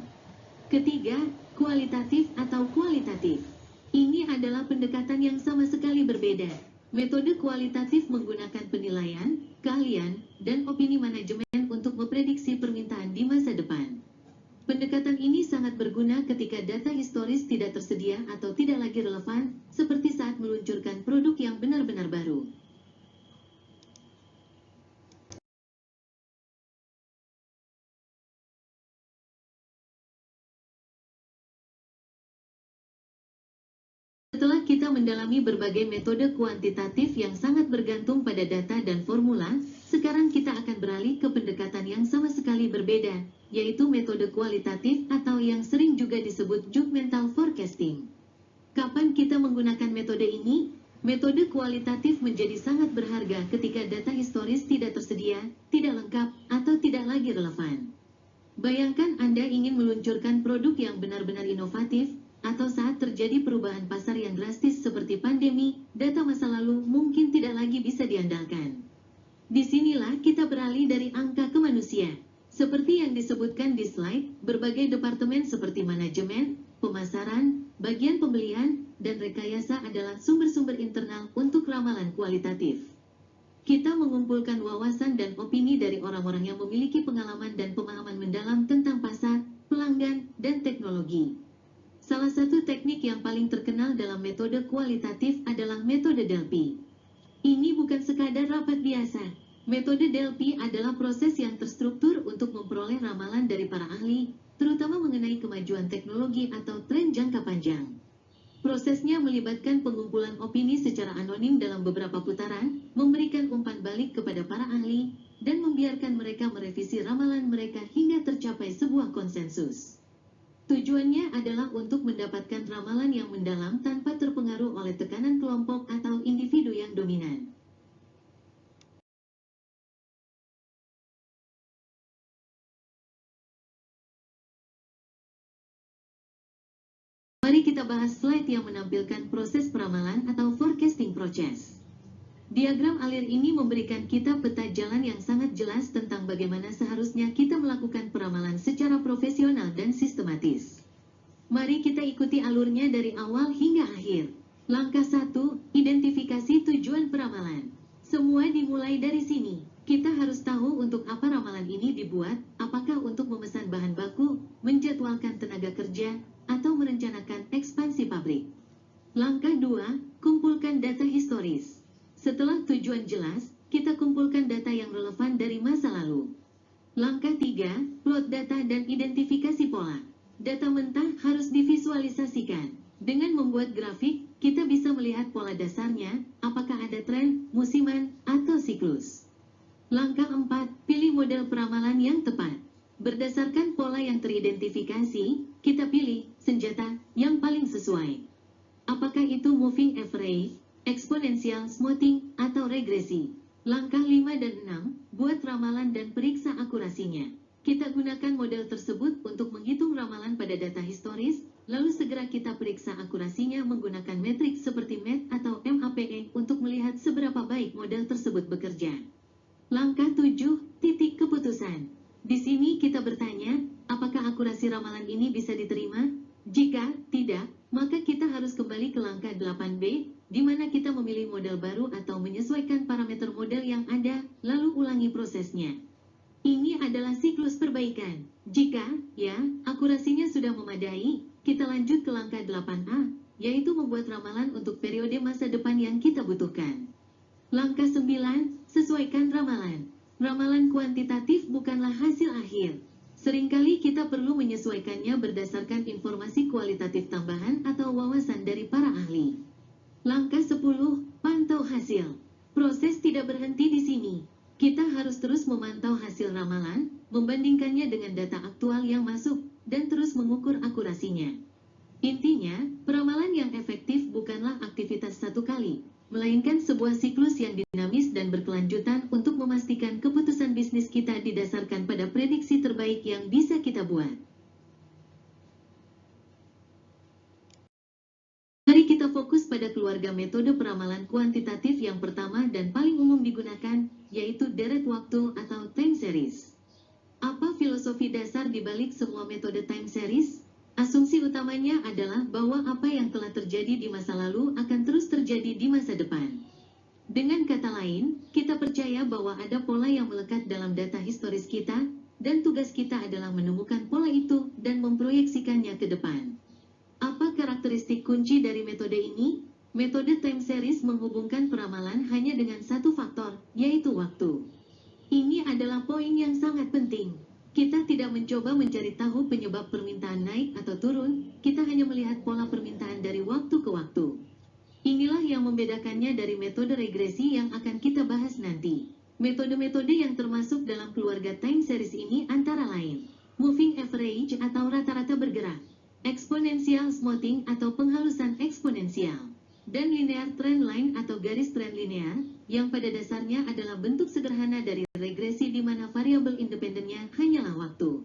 [SPEAKER 1] Ketiga, kualitatif atau kualitatif. Ini adalah pendekatan yang sama sekali berbeda. Metode kualitatif menggunakan penilaian, keahlian, dan opini manajemen untuk memprediksi permintaan di masa depan. Pendekatan ini sangat berguna ketika data historis tidak tersedia atau tidak lagi relevan, seperti saat meluncurkan produk yang benar-benar baru. Setelah kita mendalami berbagai metode kuantitatif yang sangat bergantung pada data dan formula, sekarang kita akan beralih ke pendekatan yang sama sekali berbeda, yaitu metode kualitatif atau yang sering juga disebut judgmental forecasting. Kapan kita menggunakan metode ini? Metode kualitatif menjadi sangat berharga ketika data historis tidak tersedia, tidak lengkap, atau tidak lagi relevan. Bayangkan Anda ingin meluncurkan produk yang benar-benar inovatif, atau saat terjadi perubahan pasar yang drastis seperti pandemi, data masa lalu mungkin tidak lagi bisa diandalkan. Disinilah kita beralih dari angka ke manusia. Seperti yang disebutkan di slide, berbagai departemen seperti manajemen, pemasaran, bagian pembelian, dan rekayasa adalah sumber-sumber internal untuk ramalan kualitatif. Kita mengumpulkan wawasan dan opini dari orang-orang yang memiliki pengalaman dan pemahaman mendalam tentang pasar, pelanggan, dan teknologi. Salah satu teknik yang paling terkenal dalam metode kualitatif adalah metode Delphi. Ini bukan sekadar rapat biasa. Metode Delphi adalah proses yang terstruktur untuk memperoleh ramalan dari para ahli, terutama mengenai kemajuan teknologi atau tren jangka panjang. Prosesnya melibatkan pengumpulan opini secara anonim dalam beberapa putaran, memberikan umpan balik kepada para ahli, dan membiarkan mereka merevisi ramalan mereka hingga tercapai sebuah konsensus. Tujuannya adalah untuk mendapatkan ramalan yang mendalam tanpa terpengaruh oleh tekanan kelompok atau individu yang dominan. Mari kita bahas slide yang menampilkan proses peramalan atau forecasting process. Diagram alir ini memberikan kita peta jalan yang sangat jelas tentang bagaimana seharusnya kita melakukan peramalan secara profesional dan sistematis. Mari kita ikuti alurnya dari awal hingga akhir. Langkah 1, identifikasi tujuan peramalan. Semua dimulai dari sini. Kita harus tahu untuk apa ramalan ini dibuat, apakah untuk memesan bahan baku, menjadwalkan tenaga kerja, atau merencanakan ekspansi pabrik. Langkah 2, kumpulkan data historis. Setelah tujuan jelas, kita kumpulkan data yang relevan dari masa lalu. Langkah 3, plot data dan identifikasi pola. Data mentah harus divisualisasikan. Dengan membuat grafik, kita bisa melihat pola dasarnya, apakah ada tren, musiman, atau siklus. Langkah 4, pilih model peramalan yang tepat. Berdasarkan pola yang teridentifikasi, kita pilih senjata yang paling sesuai. Apakah itu moving average, eksponensial smoothing, atau regresi? Langkah 5 dan 6, buat ramalan dan periksa akurasinya. Kita gunakan model tersebut untuk menghitung ramalan pada data historis, lalu segera kita periksa akurasinya menggunakan metrik seperti MET atau MAPE untuk melihat seberapa baik model tersebut bekerja. Langkah 7, titik keputusan. Di sini kita bertanya, apakah akurasi ramalan ini bisa diterima? Jika tidak, maka kita harus kembali ke langkah 8B, di mana kita memilih model baru atau menyesuaikan parameter model yang ada, lalu ulangi prosesnya. Ini adalah siklus perbaikan. Jika, akurasinya sudah memadai, kita lanjut ke langkah 8A, yaitu membuat ramalan untuk periode masa depan yang kita butuhkan. Langkah 9, sesuaikan ramalan. Ramalan kuantitatif bukanlah hasil akhir. Seringkali kita perlu menyesuaikannya berdasarkan informasi kualitatif tambahan atau wawasan dari para ahli. Langkah 10, pantau hasil. Proses tidak berhenti di sini. Kita harus terus memantau hasil ramalan, membandingkannya dengan data aktual yang masuk, dan terus mengukur akurasinya. Intinya, peramalan yang efektif bukanlah aktivitas satu kali, melainkan sebuah siklus yang dinamis dan berkelanjutan untuk memastikan keputusan bisnis kita didasarkan pada prediksi terbaik yang bisa kita buat. Mari Mari kita fokus pada keluarga metode peramalan kuantitatif yang pertama dan paling umum digunakan, yaitu deret waktu atau time series. Apa filosofi dasar di balik semua metode time series? Asumsi utamanya adalah bahwa apa yang telah terjadi di masa lalu akan terus terjadi di masa depan. Dengan kata lain, kita percaya bahwa ada pola yang melekat dalam data historis kita, dan tugas kita adalah menemukan pola itu dan memproyeksikannya ke depan. Apa karakteristik kunci dari metode ini? Metode time series menghubungkan peramalan hanya dengan satu faktor, yaitu waktu. Ini adalah poin yang sangat penting. Kita tidak mencoba mencari tahu penyebab permintaan naik atau turun, kita hanya melihat pola permintaan dari waktu ke waktu. Inilah yang membedakannya dari metode regresi yang akan kita bahas nanti. Metode-metode yang termasuk dalam keluarga time series ini antara lain moving average atau rata-rata bergerak, exponential smoothing atau penghalusan eksponensial, dan linear trend line atau garis tren linear, yang pada dasarnya adalah bentuk sederhana dari regresi di mana variabel independennya hanyalah waktu.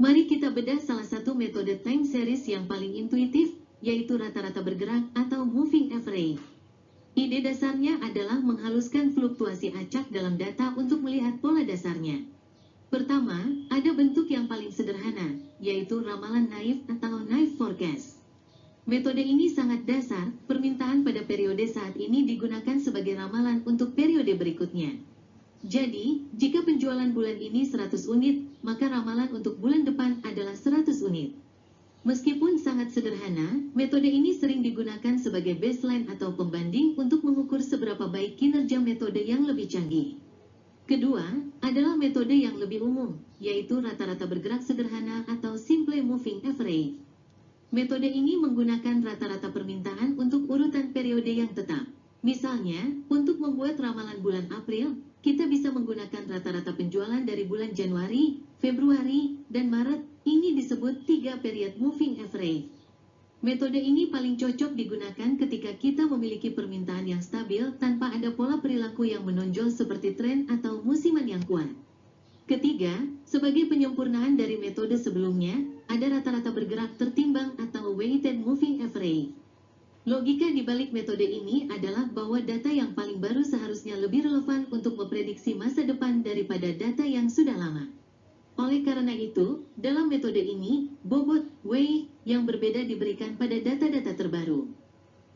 [SPEAKER 1] Mari kita bedah salah satu metode time series yang paling intuitif, yaitu rata-rata bergerak atau moving average. Ide dasarnya adalah menghaluskan fluktuasi acak dalam data untuk melihat pola dasarnya. Pertama, ada bentuk yang paling sederhana, yaitu ramalan naif atau naive forecast. Metode ini sangat dasar, permintaan pada periode saat ini digunakan sebagai ramalan untuk periode berikutnya. Jadi, jika penjualan bulan ini 100 unit, maka ramalan untuk bulan depan adalah 100 unit. Meskipun sangat sederhana, metode ini sering digunakan sebagai baseline atau pembanding untuk mengukur seberapa baik kinerja metode yang lebih canggih. Kedua, adalah metode yang lebih umum, yaitu rata-rata bergerak sederhana atau simple moving average. Metode ini menggunakan rata-rata permintaan untuk urutan periode yang tetap. Misalnya, untuk membuat ramalan bulan April, kita bisa menggunakan rata-rata penjualan dari bulan Januari, Februari, dan Maret. Ini disebut 3 period moving average. Metode ini paling cocok digunakan ketika kita memiliki permintaan yang stabil tanpa ada pola perilaku yang menonjol seperti tren atau musiman yang kuat. Ketiga, sebagai penyempurnaan dari metode sebelumnya, ada rata-rata bergerak tertimbang atau weighted moving average. Logika di balik metode ini adalah bahwa data yang paling baru seharusnya lebih relevan untuk memprediksi masa depan daripada data yang sudah lama. Oleh karena itu, dalam metode ini, bobot, weight, yang berbeda diberikan pada data-data terbaru.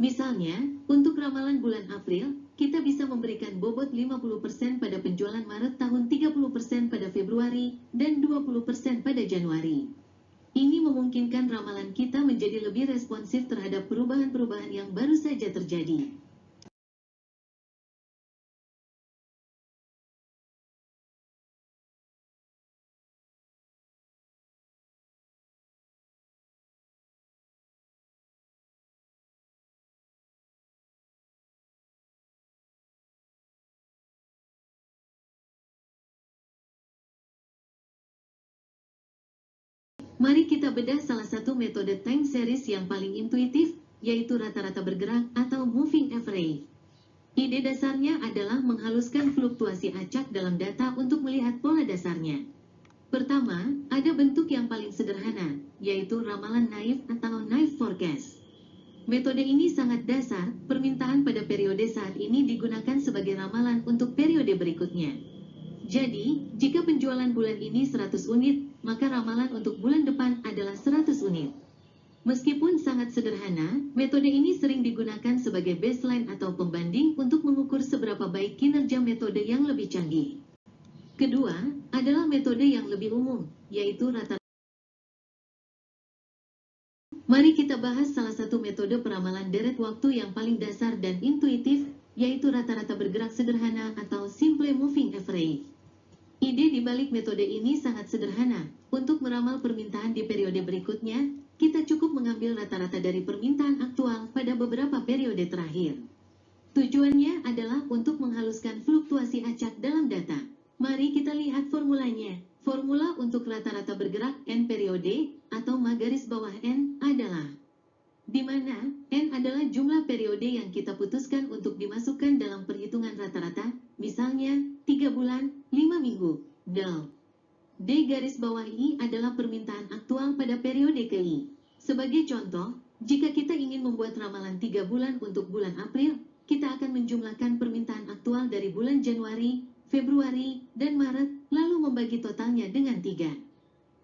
[SPEAKER 1] Misalnya, untuk ramalan bulan April, kita bisa memberikan bobot 50% pada penjualan Maret tahun 30% pada Februari, dan 20% pada Januari. Ini memungkinkan ramalan kita menjadi lebih responsif terhadap perubahan-perubahan yang baru saja terjadi. Mari kita bedah salah satu metode time series yang paling intuitif, yaitu rata-rata bergerak atau moving average. Ide dasarnya adalah menghaluskan fluktuasi acak dalam data untuk melihat pola dasarnya. Pertama, ada bentuk yang paling sederhana, yaitu ramalan naif atau naive forecast. Metode ini sangat dasar, permintaan pada periode saat ini digunakan sebagai ramalan untuk periode berikutnya. Jadi, jika penjualan bulan ini 100 unit, maka ramalan untuk bulan depan adalah 100 unit. Meskipun sangat sederhana, metode ini sering digunakan sebagai baseline atau pembanding untuk mengukur seberapa baik kinerja metode yang lebih canggih. Kedua, adalah metode yang lebih umum, yaitu rata. Mari kita bahas salah satu metode peramalan deret waktu yang paling dasar dan intuitif, yaitu rata-rata bergerak sederhana atau simple moving average. Ide di balik metode ini sangat sederhana. Untuk meramal permintaan di periode berikutnya, kita cukup mengambil rata-rata dari permintaan aktual pada beberapa periode terakhir. Tujuannya adalah untuk menghaluskan fluktuasi acak dalam data. Mari kita lihat formulanya. Formula untuk rata-rata bergerak N periode atau M garis bawah N adalah di mana N adalah jumlah periode yang kita putuskan untuk dimasukkan dalam perhitungan rata-rata, misalnya 3 bulan, 5 minggu, del. D garis bawah I adalah permintaan aktual pada periode KI. Sebagai contoh, jika kita ingin membuat ramalan 3 bulan untuk bulan April, kita akan menjumlahkan permintaan aktual dari bulan Januari, Februari, dan Maret, lalu membagi totalnya dengan 3.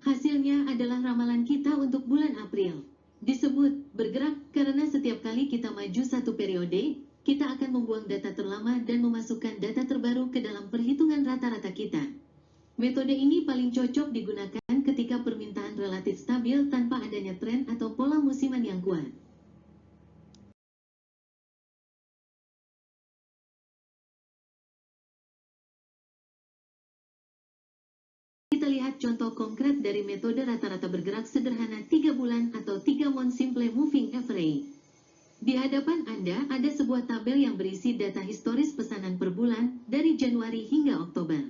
[SPEAKER 1] Hasilnya adalah ramalan kita untuk bulan April. Disebut bergerak karena setiap kali kita maju satu periode, kita akan membuang data terlama dan memasukkan data terbaru ke dalam perhitungan rata-rata kita. Metode ini paling cocok digunakan ketika permintaan relatif stabil tanpa adanya tren atau pola musiman yang kuat. Kita lihat contoh konkret dari metode rata-rata bergerak sederhana 3 bulan atau 3 month simple moving average. Di hadapan Anda ada sebuah tabel yang berisi data historis pesanan per bulan dari Januari hingga Oktober.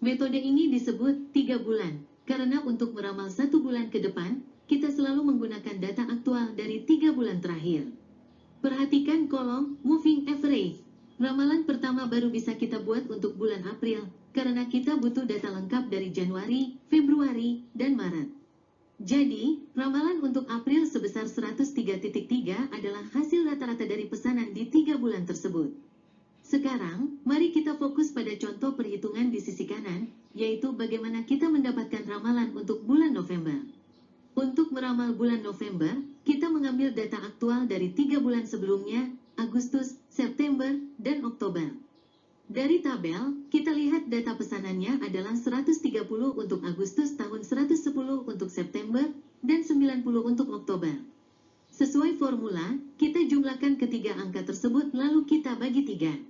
[SPEAKER 1] Metode ini disebut 3 bulan, karena untuk meramal 1 bulan ke depan, kita selalu menggunakan data aktual dari 3 bulan terakhir. Perhatikan kolom moving average. Ramalan pertama baru bisa kita buat untuk bulan April, karena kita butuh data lengkap dari Januari, Februari, dan Maret. Jadi, ramalan untuk April sebesar 103.3 adalah hasil rata-rata dari pesanan di 3 bulan tersebut. Sekarang, mari kita fokus pada contoh perhitungan di sisi kanan, yaitu bagaimana kita mendapatkan ramalan untuk bulan November. Untuk meramal bulan November, kita mengambil data aktual dari 3 bulan sebelumnya, Agustus, September, dan Oktober. Dari tabel, kita lihat data pesanannya adalah 130 untuk Agustus tahun 110 untuk September, dan 90 untuk Oktober. Sesuai formula, kita jumlahkan ketiga angka tersebut lalu kita bagi 3.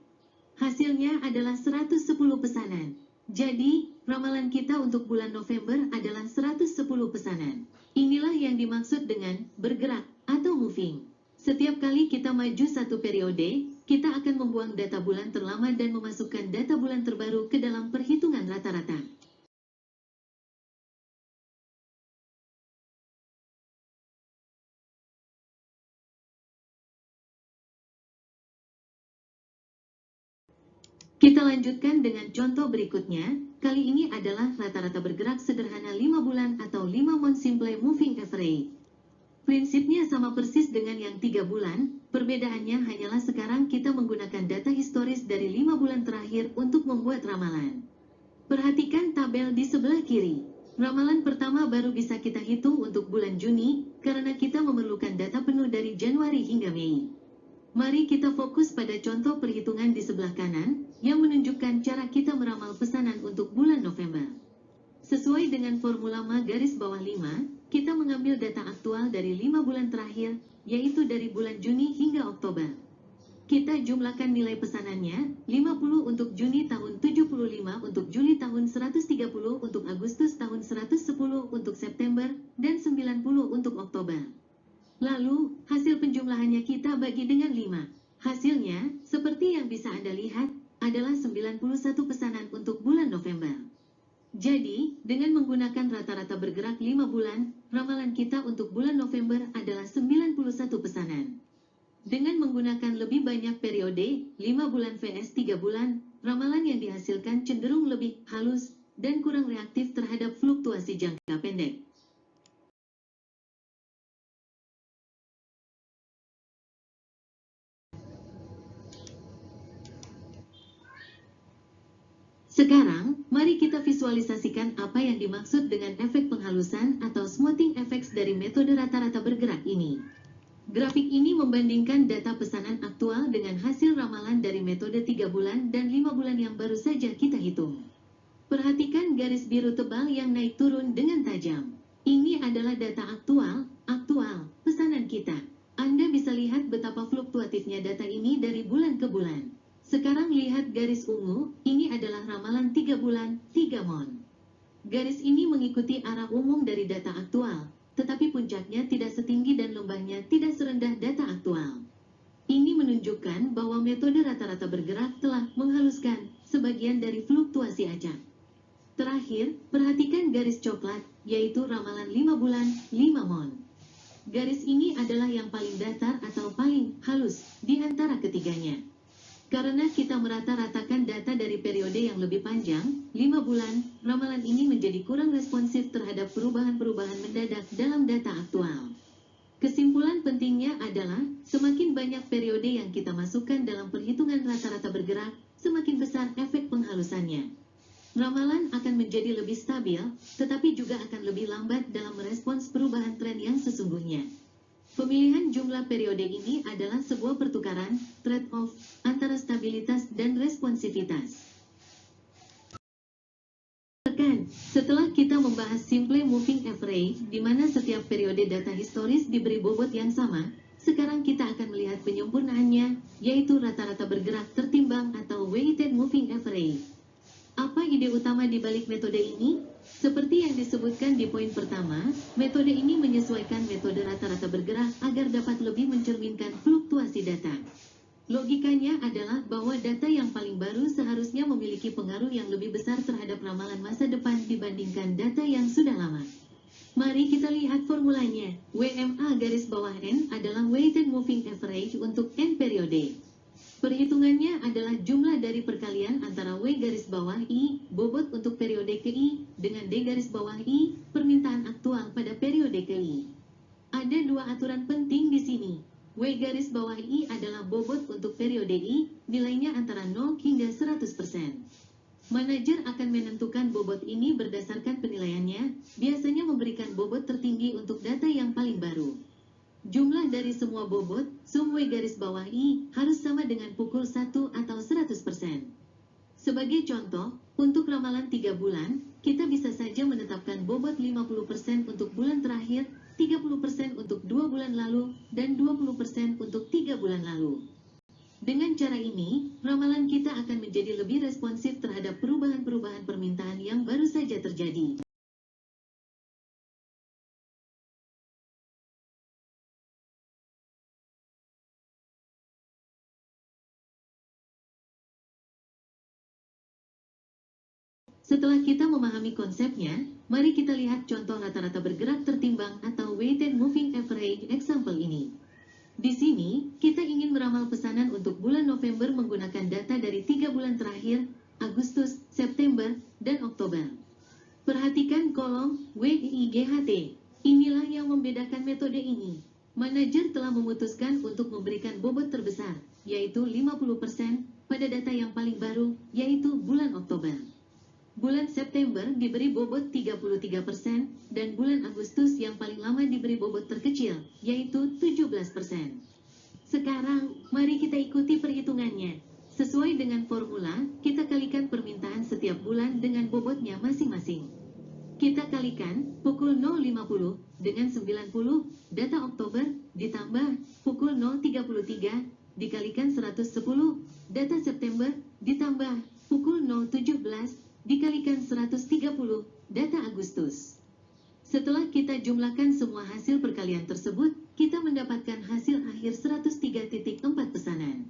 [SPEAKER 1] Hasilnya adalah 110 pesanan. Jadi, ramalan kita untuk bulan November adalah 110 pesanan. Inilah yang dimaksud dengan bergerak atau moving. Setiap kali kita maju satu periode, kita akan membuang data bulan terlama dan memasukkan data bulan terbaru ke dalam perhitungan rata-rata. Kita lanjutkan dengan contoh berikutnya. Kali ini adalah rata-rata bergerak sederhana 5 bulan atau 5 month simple moving average. Prinsipnya sama persis dengan yang 3 bulan, perbedaannya hanyalah sekarang kita menggunakan data historis dari 5 bulan terakhir untuk membuat ramalan. Perhatikan tabel di sebelah kiri. Ramalan pertama baru bisa kita hitung untuk bulan Juni, karena kita memerlukan data penuh dari Januari hingga Mei. Mari kita fokus pada contoh perhitungan di sebelah kanan, yang menunjukkan cara kita meramal pesanan untuk bulan November. Sesuai dengan formula Ma garis bawah 5, kita mengambil data aktual dari 5 bulan terakhir, yaitu dari bulan Juni hingga Oktober. Kita jumlahkan nilai pesanannya, 50 untuk Juni tahun 75 untuk Juli tahun 130 untuk Agustus tahun 110 untuk September, dan 90 untuk Oktober. Lalu, hasil penjumlahannya kita bagi dengan 5. Hasilnya, seperti yang bisa Anda lihat, adalah 91 pesanan untuk bulan November. Jadi, dengan menggunakan rata-rata bergerak 5 bulan, ramalan kita untuk bulan November adalah 91 pesanan. Dengan menggunakan lebih banyak periode, 5 bulan vs 3 bulan, ramalan yang dihasilkan cenderung lebih halus dan kurang reaktif terhadap fluktuasi jangka pendek. Sekarang, mari kita visualisasikan apa yang dimaksud dengan efek penghalusan atau smoothing effects dari metode rata-rata bergerak ini. Grafik ini membandingkan data pesanan aktual dengan hasil ramalan dari metode 3 bulan dan 5 bulan yang baru saja kita hitung. Perhatikan garis biru tebal yang naik turun dengan tajam. Ini adalah data aktual pesanan kita. Anda bisa lihat betapa fluktuatifnya data ini dari bulan ke bulan. Sekarang lihat garis ungu, ini adalah ramalan 3 bulan, 3 month. Garis ini mengikuti arah umum dari data aktual, tetapi puncaknya tidak setinggi dan lembahnya tidak serendah data aktual. Ini menunjukkan bahwa metode rata-rata bergerak telah menghaluskan sebagian dari fluktuasi acak. Terakhir, perhatikan garis coklat, yaitu ramalan 5 bulan, 5 month. Garis ini adalah yang paling datar atau paling halus di antara ketiganya. Karena kita merata-ratakan data dari periode yang lebih panjang, 5 bulan, ramalan ini menjadi kurang responsif terhadap perubahan-perubahan mendadak dalam data aktual. Kesimpulan pentingnya adalah, semakin banyak periode yang kita masukkan dalam perhitungan rata-rata bergerak, semakin besar efek penghalusannya. Ramalan akan menjadi lebih stabil, tetapi juga akan lebih lambat dalam merespons perubahan tren yang sesungguhnya. Pemilihan jumlah periode ini adalah sebuah pertukaran, trade-off, antara stabilitas dan responsivitas. Setelah kita membahas Simple Moving Average, di mana setiap periode data historis diberi bobot yang sama, sekarang kita akan melihat penyempurnaannya, yaitu rata-rata bergerak tertimbang atau Weighted Moving Average. Apa ide utama di balik metode ini? Seperti yang disebutkan di poin pertama, metode ini menyesuaikan metode rata-rata bergerak agar dapat lebih mencerminkan fluktuasi data. Logikanya adalah bahwa data yang paling baru seharusnya memiliki pengaruh yang lebih besar terhadap ramalan masa depan dibandingkan data yang sudah lama. Mari kita lihat formulanya. WMA garis bawah N adalah Weighted Moving Average untuk N periode. Perhitungannya adalah jumlah dari perkalian antara W garis bawah I, bobot untuk periode ke I, dengan D garis bawah I, permintaan aktual pada periode ke I. Ada dua aturan penting di sini. W garis bawah I adalah bobot untuk periode I, nilainya antara 0 hingga 100%. Manajer akan menentukan bobot ini berdasarkan penilaiannya, biasanya memberikan bobot tertinggi untuk data yang paling baru. Jumlah dari semua bobot, sum W garis bawah I, harus sama dengan pukul 1 atau 100%. Sebagai contoh, untuk ramalan 3 bulan, kita bisa saja menetapkan bobot 50% untuk bulan terakhir, 30% untuk 2 bulan lalu, dan 20% untuk 3 bulan lalu. Dengan cara ini, ramalan kita akan menjadi lebih responsif terhadap perubahan-perubahan permintaan yang baru saja terjadi. Setelah kita memahami konsepnya, mari kita lihat contoh rata-rata bergerak tertimbang atau Weighted Moving Average example ini. Di sini, kita ingin meramal pesanan untuk bulan November menggunakan data dari 3 bulan terakhir, Agustus, September, dan Oktober. Perhatikan kolom WIGHT. Inilah yang membedakan metode ini. Manajer telah memutuskan untuk memberikan bobot terbesar, yaitu 50%, pada data yang paling baru, yaitu bulan Oktober. Bulan September diberi bobot 33% dan bulan Agustus yang paling lama diberi bobot terkecil, yaitu 17%. Sekarang, mari kita ikuti perhitungannya. Sesuai dengan formula, kita kalikan permintaan setiap bulan dengan bobotnya masing-masing. Kita kalikan pukul 0.50 dengan 90, data Oktober, ditambah pukul 0.33, dikalikan 110, data September, ditambah pukul 0.17, dikalikan 130, data Agustus. Setelah kita jumlahkan semua hasil perkalian tersebut, kita mendapatkan hasil akhir 103.4 pesanan.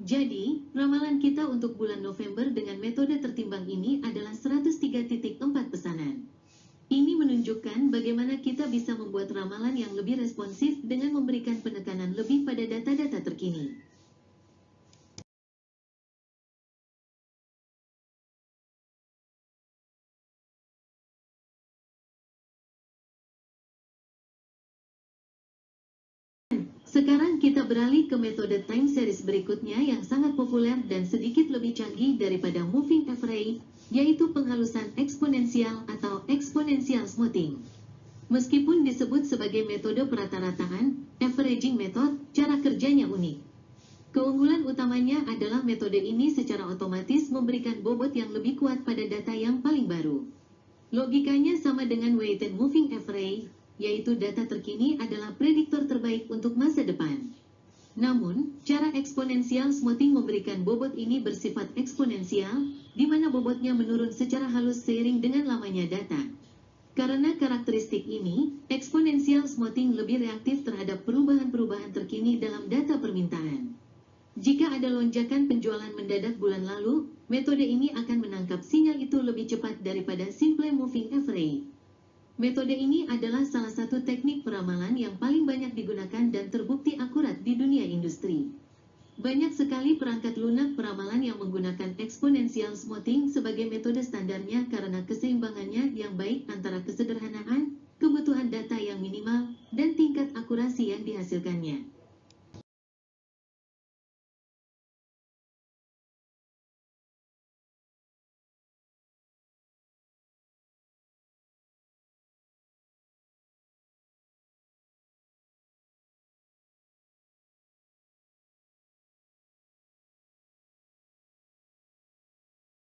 [SPEAKER 1] Jadi, ramalan kita untuk bulan November dengan metode tertimbang ini adalah 103.4 pesanan. Ini menunjukkan bagaimana kita bisa membuat ramalan yang lebih responsif dengan memberikan penekanan lebih pada data-data terkini. Sekarang kita beralih ke metode time series berikutnya yang sangat populer dan sedikit lebih canggih daripada moving average, yaitu penghalusan eksponensial atau exponential smoothing. Meskipun disebut sebagai metode perata-rataan, averaging method, cara kerjanya unik. Keunggulan utamanya adalah metode ini secara otomatis memberikan bobot yang lebih kuat pada data yang paling baru. Logikanya sama dengan weighted moving average, yaitu data terkini adalah prediktor terbaik untuk masa depan. Namun, cara eksponensial smoothing memberikan bobot ini bersifat eksponensial, di mana bobotnya menurun secara halus seiring dengan lamanya data. Karena karakteristik ini, eksponensial smoothing lebih reaktif terhadap perubahan-perubahan terkini dalam data permintaan. Jika ada lonjakan penjualan mendadak bulan lalu, metode ini akan menangkap sinyal itu lebih cepat daripada simple moving average. Metode ini adalah salah satu teknik peramalan yang paling banyak digunakan dan terbukti akurat di dunia industri. Banyak sekali perangkat lunak peramalan yang menggunakan exponential smoothing sebagai metode standarnya karena keseimbangannya yang baik antara kesederhanaan, kebutuhan data yang minimal, dan tingkat akurasi yang dihasilkannya.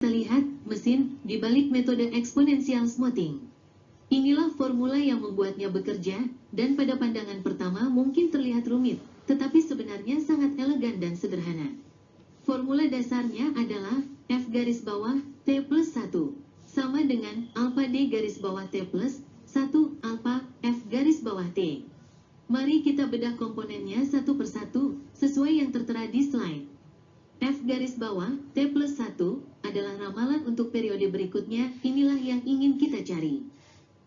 [SPEAKER 1] Kita lihat mesin di balik metode exponential smoothing. Inilah formula yang membuatnya bekerja, dan pada pandangan pertama mungkin terlihat rumit, tetapi sebenarnya sangat elegan dan sederhana. Formula dasarnya adalah F garis bawah T plus 1, sama dengan alpha D garis bawah T plus 1 alpha F garis bawah T. Mari kita bedah komponennya satu persatu, sesuai yang tertera di slide. F garis bawah T plus 1 adalah ramalan untuk periode berikutnya, inilah yang ingin kita cari.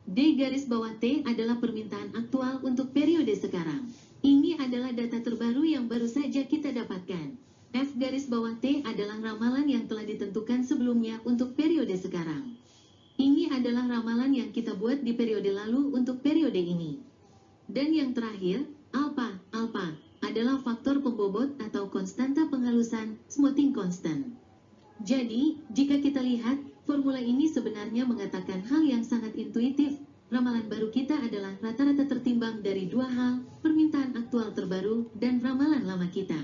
[SPEAKER 1] D garis bawah T adalah permintaan aktual untuk periode sekarang. Ini adalah data terbaru yang baru saja kita dapatkan. F garis bawah T adalah ramalan yang telah ditentukan sebelumnya untuk periode sekarang. Ini adalah ramalan yang kita buat di periode lalu untuk periode ini. Dan yang terakhir, alpha adalah faktor pembobot atau konstanta penghalusan, smoothing constant. Jadi, jika kita lihat, formula ini sebenarnya mengatakan hal yang sangat intuitif. Ramalan baru kita adalah rata-rata tertimbang dari dua hal, permintaan aktual terbaru, dan ramalan lama kita.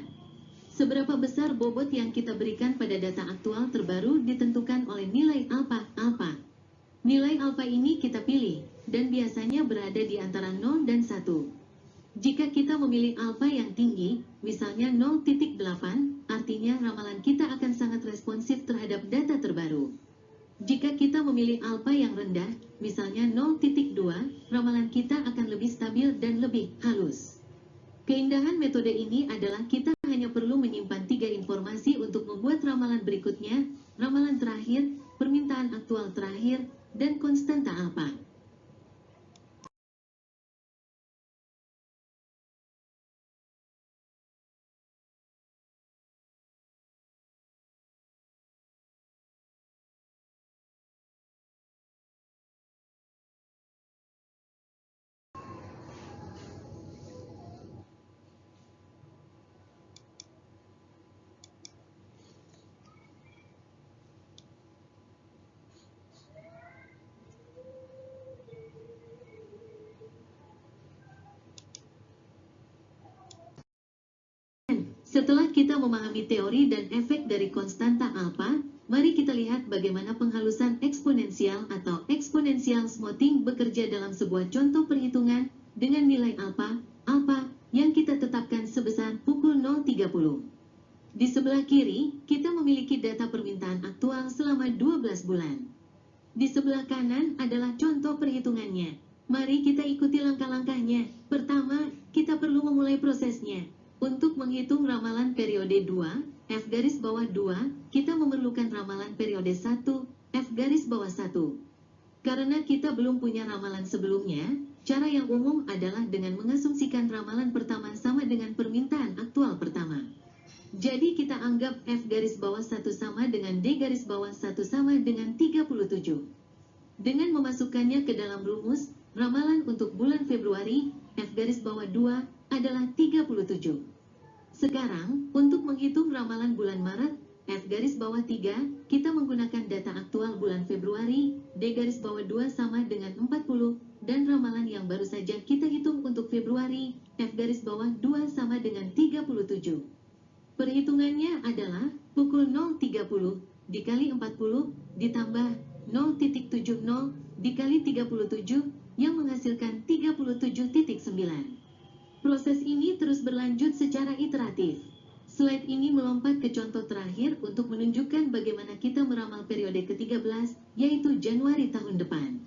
[SPEAKER 1] Seberapa besar bobot yang kita berikan pada data aktual terbaru ditentukan oleh nilai alpha. Nilai alpha ini kita pilih, dan biasanya berada di antara 0 dan 1. Jika kita memilih alpha yang tinggi, misalnya 0,8, artinya ramalan kita akan sangat responsif terhadap data terbaru. Jika kita memilih alpha yang rendah, misalnya 0,2, ramalan kita akan lebih stabil dan lebih halus. Keindahan metode ini adalah kita hanya perlu menyimpan 3 informasi untuk membuat ramalan berikutnya, ramalan terakhir, permintaan aktual terakhir, dan konstanta alpha. Setelah kita memahami teori dan efek dari konstanta alpha, mari kita lihat bagaimana penghalusan eksponensial atau exponential smoothing bekerja dalam sebuah contoh perhitungan dengan nilai alpha yang kita tetapkan sebesar pukul 0.30. Di sebelah kiri, kita memiliki data permintaan aktual selama 12 bulan. Di sebelah kanan adalah contoh perhitungannya. Mari kita ikuti langkah-langkahnya. Pertama, kita perlu memulai prosesnya. Untuk menghitung ramalan periode 2, F garis bawah 2, kita memerlukan ramalan periode 1, F garis bawah 1. Karena kita belum punya ramalan sebelumnya, cara yang umum adalah dengan mengasumsikan ramalan pertama sama dengan permintaan aktual pertama. Jadi kita anggap F garis bawah 1 sama dengan D garis bawah 1 sama dengan 37. Dengan memasukkannya ke dalam rumus, ramalan untuk bulan Februari, F garis bawah 2, adalah 37. Sekarang, untuk menghitung ramalan bulan Maret, F garis bawah 3, kita menggunakan data aktual bulan Februari, D garis bawah 2 sama dengan 40, dan ramalan yang baru saja kita hitung untuk Februari, F garis bawah 2 sama dengan 37. Perhitungannya adalah pukul 0.30 dikali 40 ditambah 0.70 dikali 37 yang menghasilkan 37.9. Proses ini terus berlanjut secara iteratif. Slide ini melompat ke contoh terakhir untuk menunjukkan bagaimana kita meramal periode ke-13, yaitu Januari tahun depan.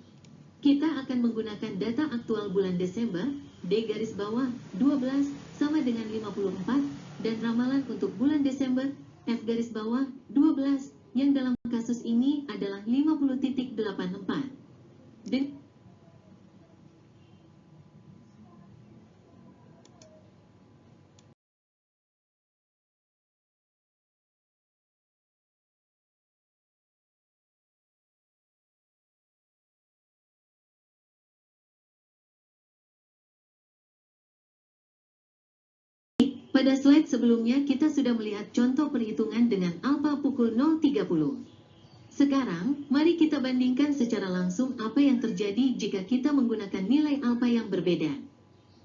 [SPEAKER 1] Kita akan menggunakan data aktual bulan Desember, D garis bawah 12 sama dengan 54, dan ramalan untuk bulan Desember, F garis bawah 12, yang dalam kasus ini adalah 50.84. Pada slide sebelumnya kita sudah melihat contoh perhitungan dengan alfa pukul 0.30. Sekarang, mari kita bandingkan secara langsung apa yang terjadi jika kita menggunakan nilai alfa yang berbeda.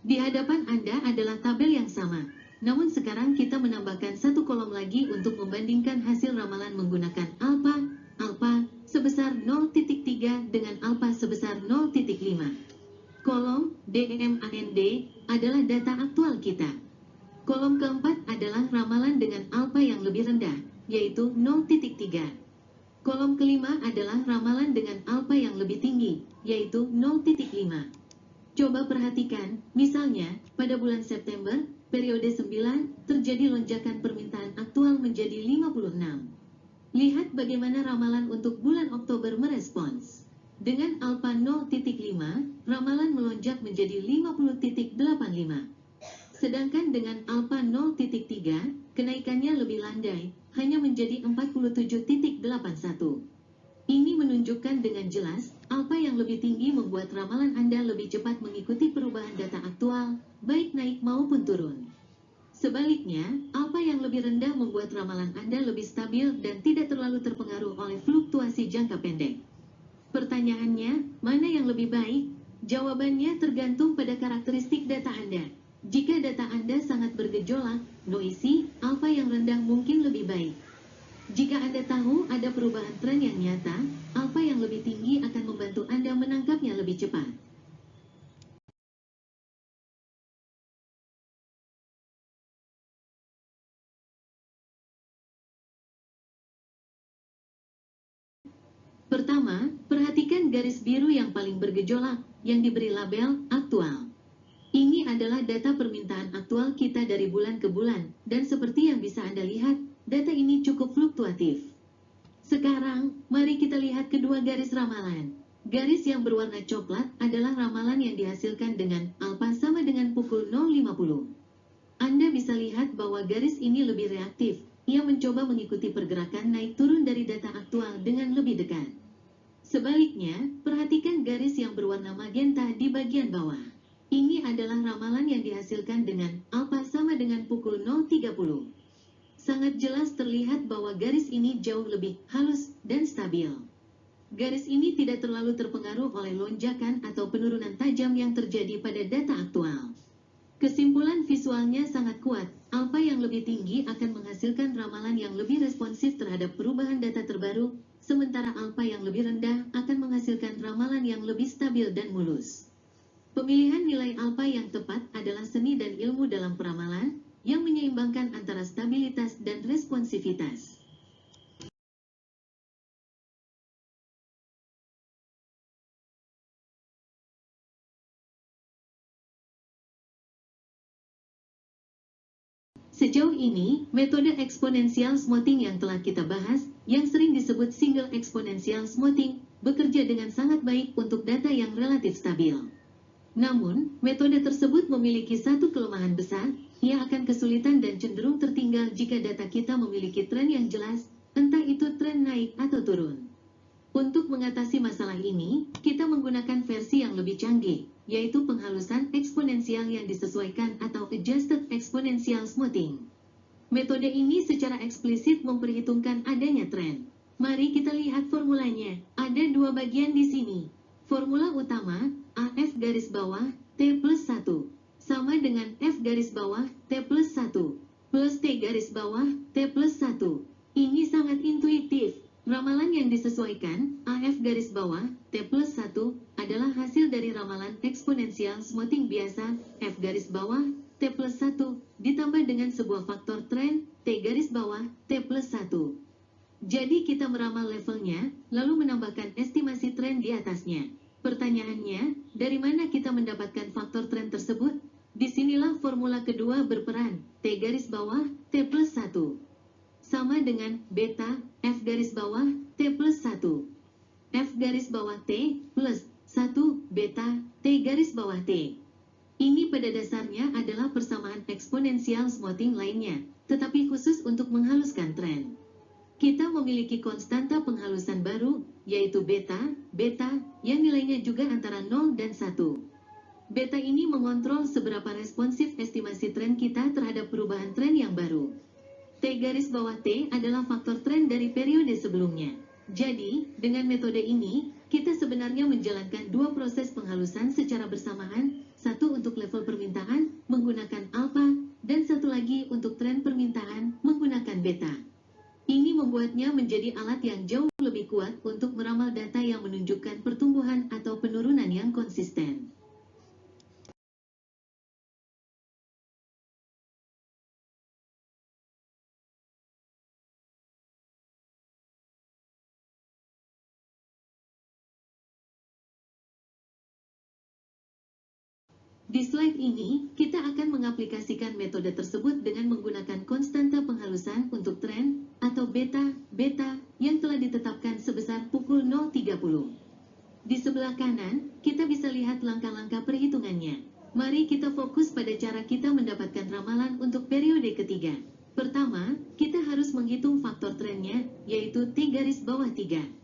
[SPEAKER 1] Di hadapan Anda adalah tabel yang sama, namun sekarang kita menambahkan satu kolom lagi untuk membandingkan hasil ramalan menggunakan alfa sebesar 0.3 dengan alfa sebesar 0.5. Kolom DMAND adalah data aktual kita. Kolom keempat adalah ramalan dengan alfa yang lebih rendah, yaitu 0.3. Kolom kelima adalah ramalan dengan alfa yang lebih tinggi, yaitu 0.5. Coba perhatikan, misalnya, pada bulan September, periode 9, terjadi lonjakan permintaan aktual menjadi 56. Lihat bagaimana ramalan untuk bulan Oktober merespons. Dengan alfa 0.5, ramalan melonjak menjadi 50.85. Sedangkan dengan alfa 0.3, kenaikannya lebih landai, hanya menjadi 47.81. Ini menunjukkan dengan jelas, alfa yang lebih tinggi membuat ramalan Anda lebih cepat mengikuti perubahan data aktual, baik naik maupun turun. Sebaliknya, alfa yang lebih rendah membuat ramalan Anda lebih stabil dan tidak terlalu terpengaruh oleh fluktuasi jangka pendek. Pertanyaannya, mana yang lebih baik? Jawabannya tergantung pada karakteristik data Anda. Jika data Anda sangat bergejolak, noisy, alfa yang rendah mungkin lebih baik. Jika Anda tahu ada perubahan tren yang nyata, alfa yang lebih tinggi akan membantu Anda menangkapnya lebih cepat. Pertama, perhatikan garis biru yang paling bergejolak, yang diberi label aktual. Ini adalah data permintaan aktual kita dari bulan ke bulan, dan seperti yang bisa Anda lihat, data ini cukup fluktuatif. Sekarang, mari kita lihat kedua garis ramalan. Garis yang berwarna coklat adalah ramalan yang dihasilkan dengan alfa sama dengan pukul 0.50. Anda bisa lihat bahwa garis ini lebih reaktif. Ia mencoba mengikuti pergerakan naik turun dari data aktual dengan lebih dekat. Sebaliknya, perhatikan garis yang berwarna magenta di bagian bawah. Ini adalah ramalan yang dihasilkan dengan alfa sama dengan pukul 0.30. Sangat jelas terlihat bahwa garis ini jauh lebih halus dan stabil. Garis ini tidak terlalu terpengaruh oleh lonjakan atau penurunan tajam yang terjadi pada data aktual. Kesimpulan visualnya sangat kuat, alfa yang lebih tinggi akan menghasilkan ramalan yang lebih responsif terhadap perubahan data terbaru, sementara alfa yang lebih rendah akan menghasilkan ramalan yang lebih stabil dan mulus. Pemilihan nilai alfa yang tepat adalah seni dan ilmu dalam peramalan yang menyeimbangkan antara stabilitas dan responsivitas. Sejauh ini, metode exponential smoothing yang telah kita bahas, yang sering disebut single exponential smoothing, bekerja dengan sangat baik untuk data yang relatif stabil. Namun, metode tersebut memiliki satu kelemahan besar, ia akan kesulitan dan cenderung tertinggal jika data kita memiliki tren yang jelas, entah itu tren naik atau turun. Untuk mengatasi masalah ini, kita menggunakan versi yang lebih canggih, yaitu penghalusan eksponensial yang disesuaikan atau adjusted exponential smoothing. Metode ini secara eksplisit memperhitungkan adanya tren. Mari kita lihat formulanya. Ada dua bagian di sini. Formula utama, AF garis bawah, T plus 1, sama dengan F garis bawah, T plus 1, plus T garis bawah, T plus 1. Ini sangat intuitif. Ramalan yang disesuaikan, AF garis bawah, T plus 1, adalah hasil dari ramalan eksponensial smoothing biasa, F garis bawah, T plus 1, ditambah dengan sebuah faktor tren, T garis bawah, T plus 1. Jadi kita meramal levelnya, lalu menambahkan estimasi tren di atasnya. Pertanyaannya, dari mana kita mendapatkan faktor tren tersebut? Disinilah formula kedua berperan, T garis bawah, T plus 1. Sama dengan beta, F garis bawah, T plus 1. F garis bawah T, plus 1, beta, T garis bawah T. Ini pada dasarnya adalah persamaan eksponensial smoothing lainnya, tetapi khusus untuk menghaluskan tren. Kita memiliki konstanta penghalusan baru, yaitu beta, yang nilainya juga antara 0 dan 1. Beta ini mengontrol seberapa responsif estimasi tren kita terhadap perubahan tren yang baru. T garis bawah T adalah faktor tren dari periode sebelumnya. Jadi, dengan metode ini, kita sebenarnya menjalankan dua proses penghalusan secara bersamaan, satu untuk level permintaan menggunakan alfa, dan satu lagi untuk tren permintaan menggunakan beta. Ini membuatnya menjadi alat yang jauh lebih kuat untuk meramal data yang menunjukkan pertumbuhan atau penurunan yang konsisten. Di slide ini, kita akan mengaplikasikan metode tersebut dengan menggunakan konstanta penghalusan untuk tren, atau beta, yang telah ditetapkan sebesar pukul 0.30. Di sebelah kanan, kita bisa lihat langkah-langkah perhitungannya. Mari kita fokus pada cara kita mendapatkan ramalan untuk periode ketiga. Pertama, kita harus menghitung faktor trennya, yaitu T garis bawah 3.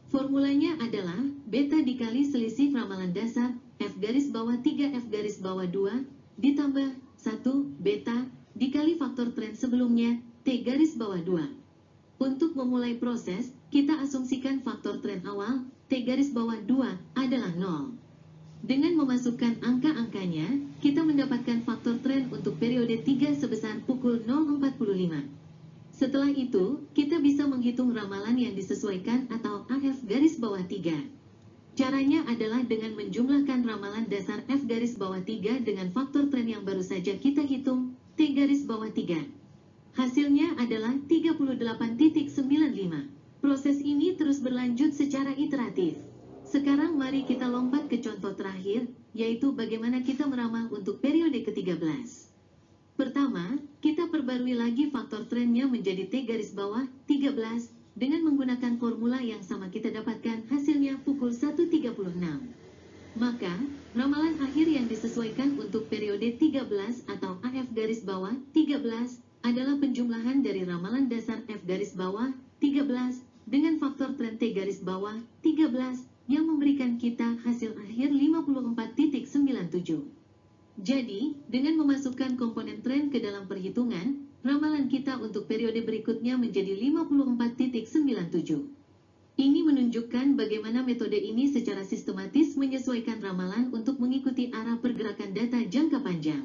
[SPEAKER 1] Formulanya adalah beta dikali selisih ramalan dasar F garis bawah 3 F garis bawah 2 ditambah 1 beta dikali faktor tren sebelumnya T garis bawah 2. Untuk memulai proses, kita asumsikan faktor tren awal T garis bawah 2 adalah 0. Dengan memasukkan angka-angkanya, kita mendapatkan faktor tren untuk periode 3 sebesar pukul 0.45. Setelah itu, kita bisa menghitung ramalan yang disesuaikan atau AF garis bawah 3. Caranya adalah dengan menjumlahkan ramalan dasar F garis bawah 3 dengan faktor tren yang baru saja kita hitung, T garis bawah 3. Hasilnya adalah 38.95. Proses ini terus berlanjut secara iteratif. Sekarang mari kita lompat ke contoh terakhir, yaitu bagaimana kita meramal untuk periode ke-13. Pertama, kita perbarui lagi faktor trennya menjadi T garis bawah 13 dengan menggunakan formula yang sama kita dapatkan hasilnya pukul 1.36. Maka, ramalan akhir yang disesuaikan untuk periode 13 atau AF garis bawah 13 adalah penjumlahan dari ramalan dasar F garis bawah 13 dengan faktor tren T garis bawah 13 yang memberikan kita hasil akhir 54.97. Jadi, dengan memasukkan komponen tren ke dalam perhitungan, ramalan kita untuk periode berikutnya menjadi 54.97. Ini menunjukkan bagaimana metode ini secara sistematis menyesuaikan ramalan untuk mengikuti arah pergerakan data jangka panjang.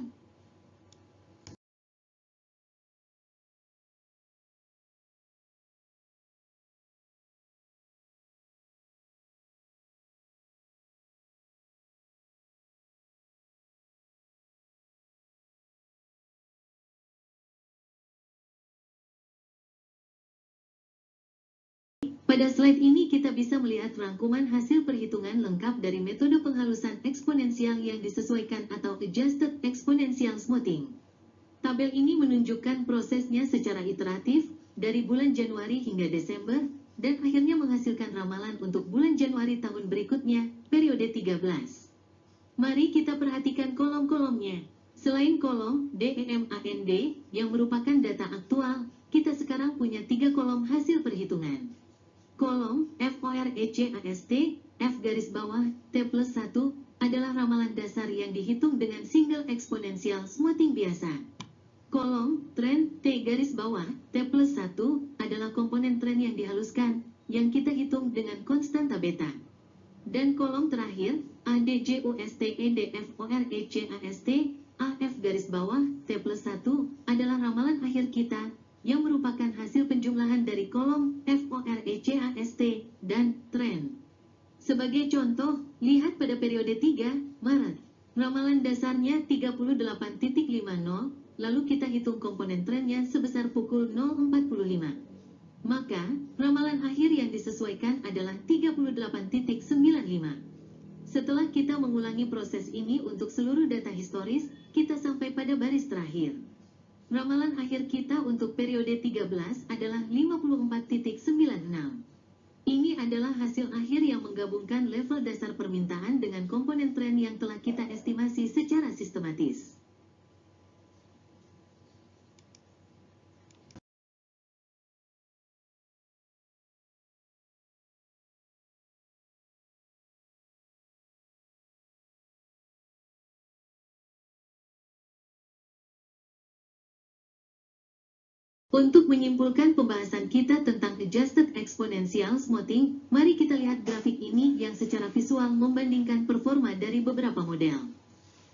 [SPEAKER 1] Pada slide ini kita bisa melihat rangkuman hasil perhitungan lengkap dari metode penghalusan eksponensial yang disesuaikan atau Adjusted Exponential Smoothing. Tabel ini menunjukkan prosesnya secara iteratif dari bulan Januari hingga Desember dan akhirnya menghasilkan ramalan untuk bulan Januari tahun berikutnya, periode 13. Mari kita perhatikan kolom-kolomnya. Selain kolom DEMAND yang merupakan data aktual, kita sekarang punya 3 kolom hasil perhitungan. Kolom FORECAST, F garis bawah, T plus 1, adalah ramalan dasar yang dihitung dengan single exponential smoothing biasa. Kolom tren T garis bawah, T plus 1, adalah komponen tren yang dihaluskan, yang kita hitung dengan konstanta beta. Dan kolom terakhir, ADJUSTEDFORECAST, AF garis bawah, T plus 1, adalah ramalan akhir kita, yang merupakan hasil penjumlahan dari kolom FORECAST dan tren. Sebagai contoh, lihat pada periode 3, Maret. Ramalan dasarnya 38.50, lalu kita hitung komponen trennya sebesar pukul 0.45. Maka, ramalan akhir yang disesuaikan adalah 38.95. Setelah kita mengulangi proses ini untuk seluruh data historis, kita sampai pada baris terakhir. Ramalan akhir kita untuk periode 13 adalah 54.96. Ini adalah hasil akhir yang menggabungkan level dasar permintaan dengan komponen tren yang telah kita estimasi secara sistematis. Untuk menyimpulkan pembahasan kita tentang Adjusted Exponential Smoothing, mari kita lihat grafik ini yang secara visual membandingkan performa dari beberapa model.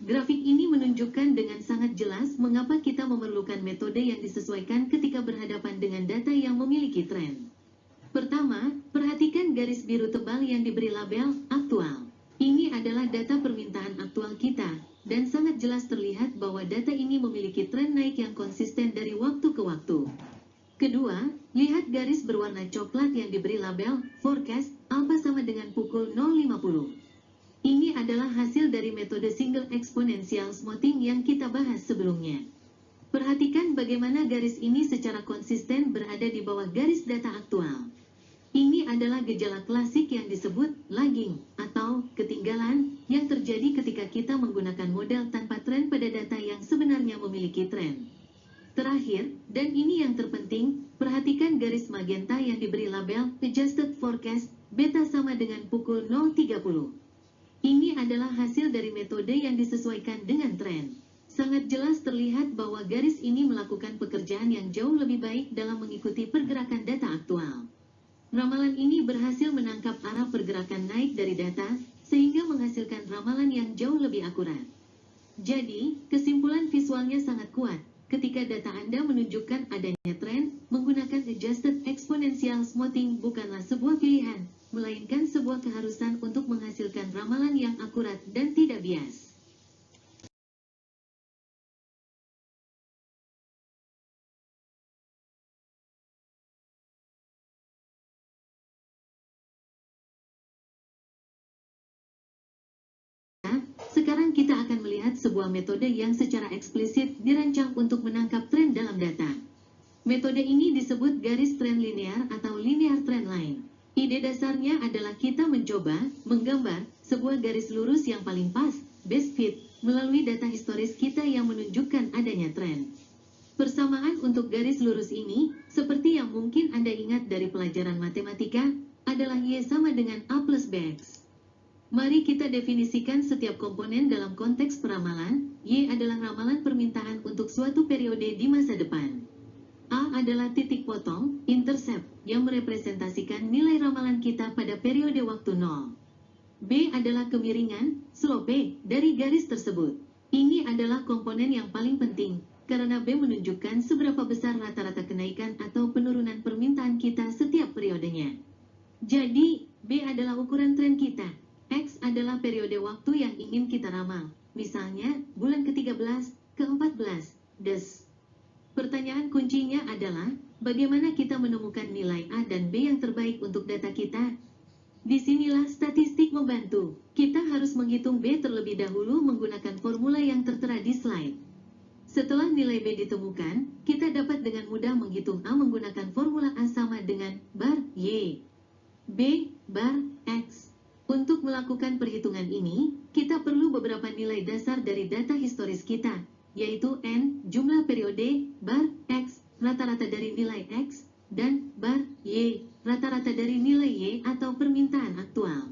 [SPEAKER 1] Grafik ini menunjukkan dengan sangat jelas mengapa kita memerlukan metode yang disesuaikan ketika berhadapan dengan data yang memiliki tren. Pertama, perhatikan garis biru tebal yang diberi label aktual. Ini adalah data permintaan aktual kita, dan sangat jelas terlihat bahwa data ini memiliki tren naik yang konsisten dari waktu ke waktu. Kedua, lihat garis berwarna coklat yang diberi label forecast, alpha sama dengan pukul 0.50. Ini adalah hasil dari metode single exponential smoothing yang kita bahas sebelumnya. Perhatikan bagaimana garis ini secara konsisten berada di bawah garis data aktual. Ini adalah gejala klasik yang disebut lagging atau ketinggalan yang terjadi ketika kita menggunakan model tanpa tren pada data yang sebenarnya memiliki tren. Terakhir, dan ini yang terpenting, perhatikan garis magenta yang diberi label adjusted forecast, beta sama dengan pukul 0.30. Ini adalah hasil dari metode yang disesuaikan dengan tren. Sangat jelas terlihat bahwa garis ini melakukan pekerjaan yang jauh lebih baik dalam mengikuti pergerakan data aktual. Ramalan ini berhasil menangkap arah pergerakan naik dari data, sehingga menghasilkan ramalan yang jauh lebih akurat. Jadi, kesimpulan visualnya sangat kuat. Ketika data Anda menunjukkan adanya tren, menggunakan Adjusted Exponential Smoothing bukanlah sebuah pilihan, melainkan sebuah keharusan untuk menghasilkan ramalan yang akurat dan tidak bias. Sekarang kita akan melihat sebuah metode yang secara eksplisit dirancang untuk menangkap tren dalam data. Metode ini disebut garis tren linear atau linear trend line. Ide dasarnya adalah kita mencoba menggambar sebuah garis lurus yang paling pas, best fit, melalui data historis kita yang menunjukkan adanya tren. Persamaan untuk garis lurus ini, seperti yang mungkin Anda ingat dari pelajaran matematika, adalah Y sama dengan A plus BX. Mari kita definisikan setiap komponen dalam konteks peramalan. Y adalah ramalan permintaan untuk suatu periode di masa depan. A adalah titik potong, intercept, yang merepresentasikan nilai ramalan kita pada periode waktu 0. B adalah kemiringan, slope, dari garis tersebut. Ini adalah komponen yang paling penting, karena B menunjukkan seberapa besar rata-rata kenaikan atau penurunan permintaan kita setiap periodenya. Jadi, B adalah ukuran tren kita. X adalah periode waktu yang ingin kita ramal, misalnya bulan ke-13, ke-14, des. Pertanyaan kuncinya adalah, bagaimana kita menemukan nilai A dan B yang terbaik untuk data kita? Disinilah statistik membantu. Kita harus menghitung B terlebih dahulu menggunakan formula yang tertera di slide. Setelah nilai B ditemukan, kita dapat dengan mudah menghitung A menggunakan formula A sama dengan bar Y, B bar X. Untuk melakukan perhitungan ini, kita perlu beberapa nilai dasar dari data historis kita, yaitu N, jumlah periode, bar X, rata-rata dari nilai X, dan bar Y, rata-rata dari nilai Y atau permintaan aktual.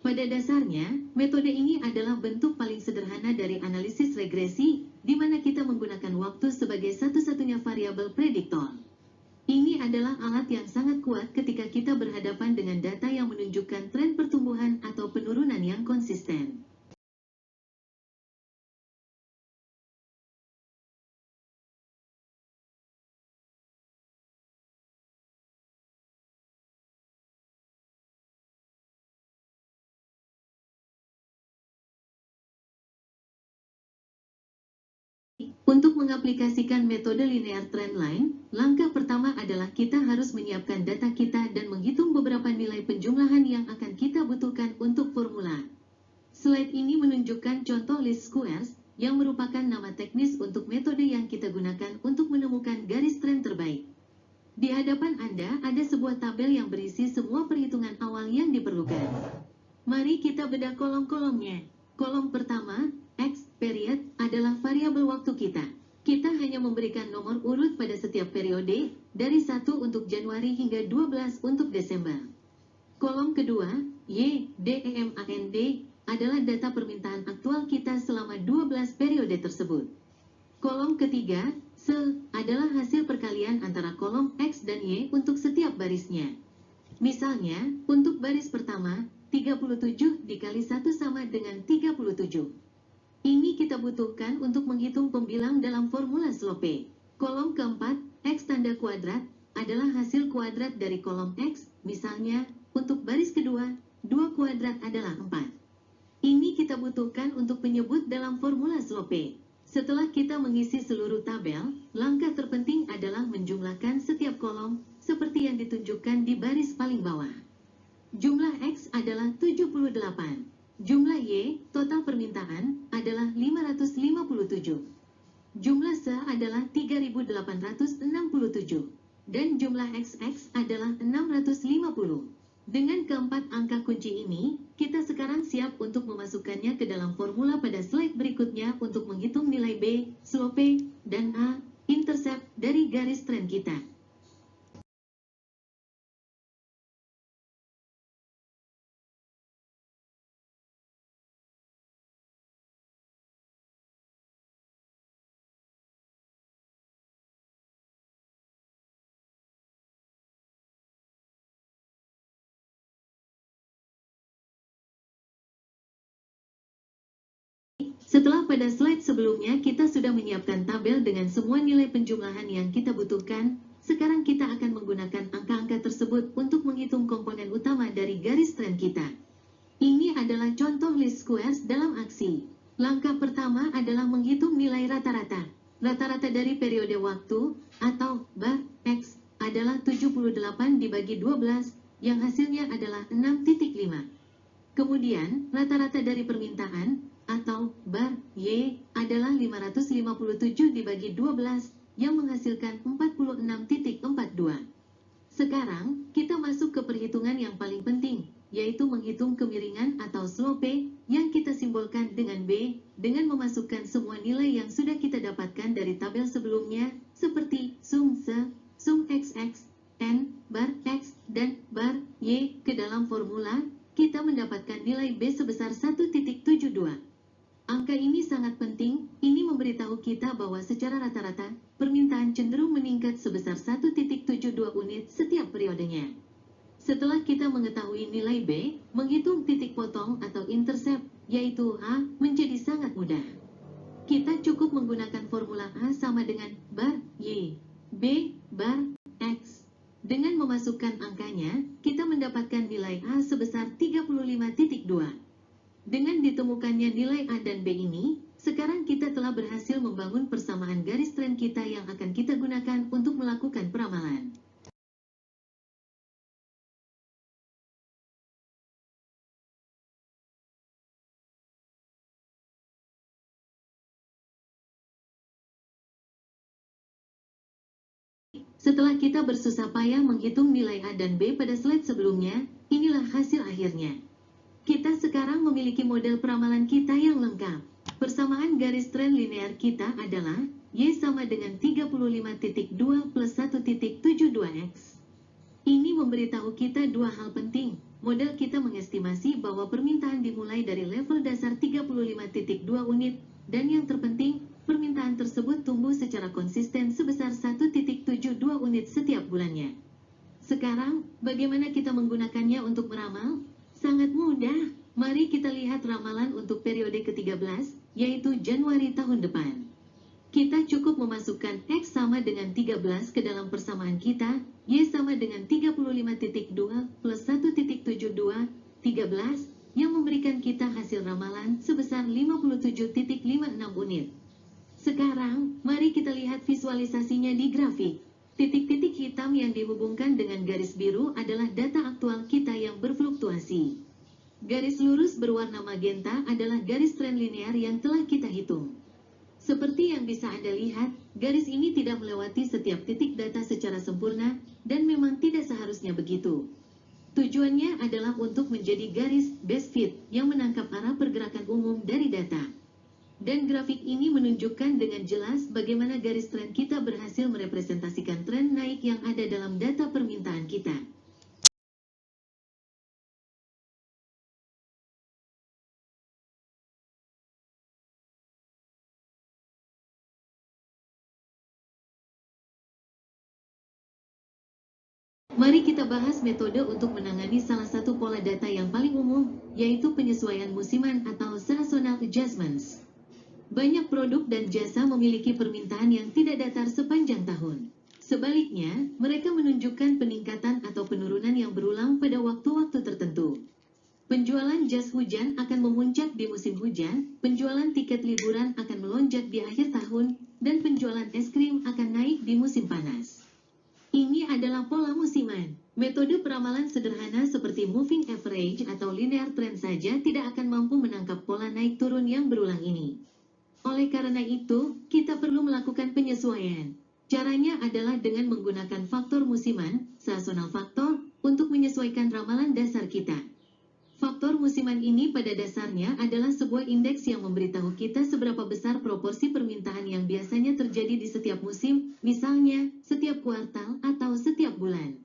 [SPEAKER 1] Pada dasarnya, metode ini adalah bentuk paling sederhana dari analisis regresi, di mana kita menggunakan waktu sebagai satu-satunya variabel prediktor. Ini adalah alat yang sangat kuat ketika kita berhadapan dengan data yang menunjukkan tren pertumbuhan atau penurunan yang konsisten. Untuk mengaplikasikan metode linear trend line, langkah pertama adalah kita harus menyiapkan data kita dan menghitung beberapa nilai penjumlahan yang akan kita butuhkan untuk formula. Slide ini menunjukkan contoh least squares, yang merupakan nama teknis untuk metode yang kita gunakan untuk menemukan garis tren terbaik. Di hadapan Anda ada sebuah tabel yang berisi semua perhitungan awal yang diperlukan. Mari kita bedah kolom-kolomnya. Kolom pertama, X period, adalah variabel waktu kita. Kita hanya memberikan nomor urut pada setiap periode, dari 1 untuk Januari hingga 12 untuk Desember. Kolom kedua, Y, DEMAND, adalah data permintaan aktual kita selama 12 periode tersebut. Kolom ketiga, Se adalah hasil perkalian antara kolom X dan Y untuk setiap barisnya. Misalnya, untuk baris pertama, 37 dikali 1 sama dengan 37. Ini kita butuhkan untuk menghitung pembilang dalam formula slope. Kolom keempat, X tanda kuadrat, adalah hasil kuadrat dari kolom X. Misalnya, untuk baris kedua, 2 kuadrat adalah 4. Ini kita butuhkan untuk menyebut dalam formula slope. Setelah kita mengisi seluruh tabel, langkah terpenting adalah menjumlahkan setiap kolom, seperti yang ditunjukkan di baris paling bawah. Jumlah X adalah 78. Jumlah Y, total permintaan, adalah 557. Jumlah S adalah 3867. Dan jumlah XX adalah 650. Dengan keempat angka kunci ini, kita sekarang siap untuk memasukkannya ke dalam formula pada slide berikutnya untuk menghitung nilai B, slope, dan A, intercept dari garis tren kita. Setelah pada slide sebelumnya kita sudah menyiapkan tabel dengan semua nilai penjumlahan yang kita butuhkan, sekarang kita akan menggunakan angka-angka tersebut untuk menghitung komponen utama dari garis tren kita. Ini adalah contoh least squares dalam aksi. Langkah pertama adalah menghitung nilai rata-rata. Rata-rata dari periode waktu, atau bar, X, adalah 78 dibagi 12, yang hasilnya adalah 6,5. Kemudian, rata-rata dari permintaan, atau bar Y, adalah 557 dibagi 12, yang menghasilkan 46,42. Sekarang, kita masuk ke perhitungan yang paling penting, yaitu menghitung kemiringan atau slope, yang kita simbolkan dengan B, dengan memasukkan semua nilai yang sudah kita dapatkan dari tabel sebelumnya, seperti sum S, sum XX, N, bar X, dan bar Y, ke dalam formula, kita mendapatkan nilai B sebesar 1,72. Angka ini sangat penting, ini memberitahu kita bahwa secara rata-rata, permintaan cenderung meningkat sebesar 1,72 unit setiap periodenya. Setelah kita mengetahui nilai B, menghitung titik potong atau intercept, yaitu A, menjadi sangat mudah. Kita cukup menggunakan formula A sama dengan bar Y, B, bar X. Dengan memasukkan angkanya, kita mendapatkan nilai A sebesar 35,2. Dengan ditemukannya nilai A dan B ini, sekarang kita telah berhasil membangun persamaan garis tren kita yang akan kita gunakan untuk melakukan peramalan. Setelah kita bersusah payah menghitung nilai A dan B pada slide sebelumnya, inilah hasil akhirnya. Kita sekarang memiliki model peramalan kita yang lengkap. Persamaan garis tren linear kita adalah Y sama dengan 35,2 plus 1,72X. Ini memberitahu kita dua hal penting. Model kita mengestimasi bahwa permintaan dimulai dari level dasar 35,2 unit, dan yang terpenting, permintaan tersebut tumbuh secara konsisten sebesar 1,72 unit setiap bulannya. Sekarang, bagaimana kita menggunakannya untuk meramal? Sangat mudah. Mari kita lihat ramalan untuk periode ke-13, yaitu Januari tahun depan. Kita cukup memasukkan X sama dengan 13 ke dalam persamaan kita, Y sama dengan 35,2 plus 1,72, 13, yang memberikan kita hasil ramalan sebesar 57,56 unit. Sekarang, mari kita lihat visualisasinya di grafik. Titik-titik hitam yang dihubungkan dengan garis biru adalah data aktual kita yang berfluktuasi. Garis lurus berwarna magenta adalah garis tren linear yang telah kita hitung. Seperti yang bisa Anda lihat, garis ini tidak melewati setiap titik data secara sempurna, dan memang tidak seharusnya begitu. Tujuannya adalah untuk menjadi garis best fit yang menangkap arah pergerakan umum dari data. Dan grafik ini menunjukkan dengan jelas bagaimana garis tren kita berhasil merepresentasikan tren naik yang ada dalam data permintaan kita. Mari kita bahas metode untuk menangani salah satu pola data yang paling umum, yaitu penyesuaian musiman atau seasonal adjustments. Banyak produk dan jasa memiliki permintaan yang tidak datar sepanjang tahun. Sebaliknya, mereka menunjukkan peningkatan atau penurunan yang berulang pada waktu-waktu tertentu. Penjualan jas hujan akan memuncak di musim hujan, penjualan tiket liburan akan melonjak di akhir tahun, dan penjualan es krim akan naik di musim panas. Ini adalah pola musiman. Metode peramalan sederhana seperti moving average atau linear trend saja tidak akan mampu menangkap pola naik turun yang berulang ini. Oleh karena itu, kita perlu melakukan penyesuaian. Caranya adalah dengan menggunakan faktor musiman, seasonal factor, untuk menyesuaikan ramalan dasar kita. Faktor musiman ini pada dasarnya adalah sebuah indeks yang memberitahu kita seberapa besar proporsi permintaan yang biasanya terjadi di setiap musim, misalnya setiap kuartal atau setiap bulan.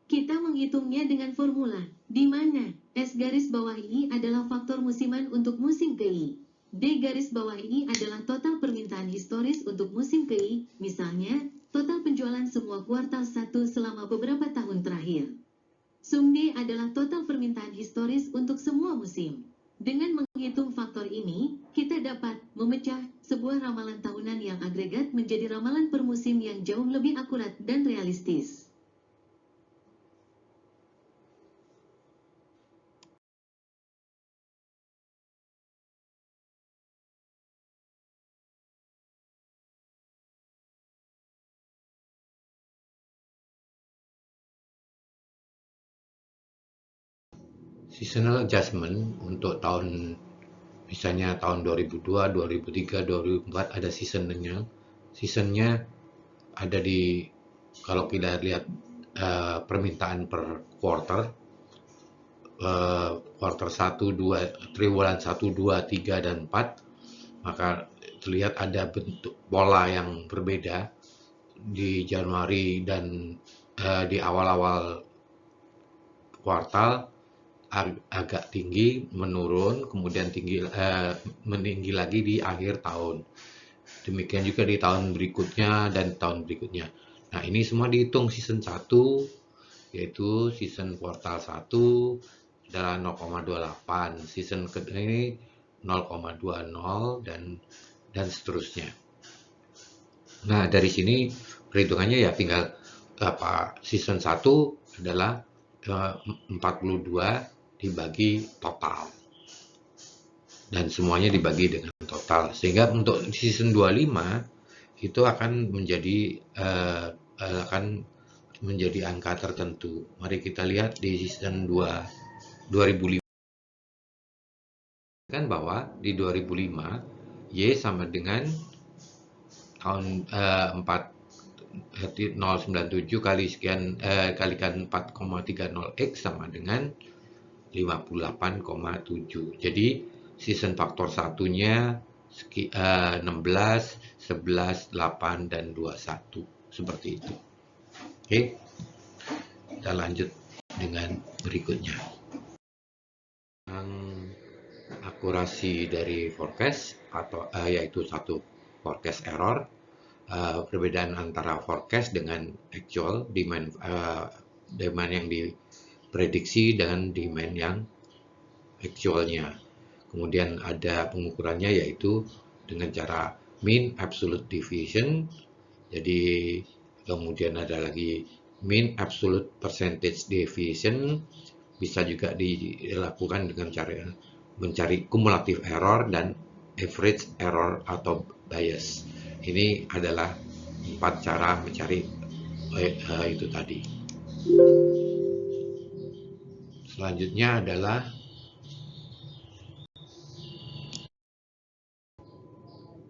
[SPEAKER 1] Kita menghitungnya dengan formula, di mana S garis bawah I adalah faktor musiman untuk musim KI. D garis bawah I adalah total permintaan historis untuk musim KI, misalnya total penjualan semua kuartal 1 selama beberapa tahun terakhir. Sum D adalah total permintaan historis untuk semua musim. Dengan menghitung faktor ini, kita dapat memecah sebuah ramalan tahunan yang agregat menjadi ramalan per musim yang jauh lebih akurat dan realistis.
[SPEAKER 2] Seasonal adjustment untuk tahun misalnya tahun 2002, 2003, 2004 ada seasonnya. Seasonnya ada di, kalau kita lihat permintaan per quarter, quarter 1, 2, triwulan 1, 2, 3, dan 4, maka terlihat ada bentuk pola yang berbeda di Januari dan di awal-awal kuartal agak tinggi, menurun, kemudian meninggi lagi di akhir tahun. Demikian juga di tahun berikutnya dan tahun berikutnya. Nah, ini semua dihitung season 1, yaitu season kuartal 1 adalah 0,28, season kedua ini 0,20 dan seterusnya. Nah, dari sini perhitungannya ya tinggal season 1 adalah 42 dibagi total, dan semuanya dibagi dengan total, sehingga untuk season 25 itu akan menjadi angka tertentu. Mari kita lihat di season 2005 kan bahwa di 2005 Y sama dengan tahun 097 kali sekian kalikan 4,30 X sama dengan 58,7. Jadi season faktor satunya 16, 11, 8, dan 21. Seperti itu. Oke. Kita lanjut dengan berikutnya. Akurasi dari forecast atau yaitu satu forecast error. Perbedaan antara forecast dengan actual demand yang diprediksi dan demand yang actualnya. Kemudian ada pengukurannya yaitu dengan cara mean absolute deviation. Jadi kemudian ada lagi mean absolute percentage deviation. Bisa juga dilakukan dengan cara mencari cumulative error dan average error atau bias. Ini adalah 4 cara mencari itu tadi. Selanjutnya adalah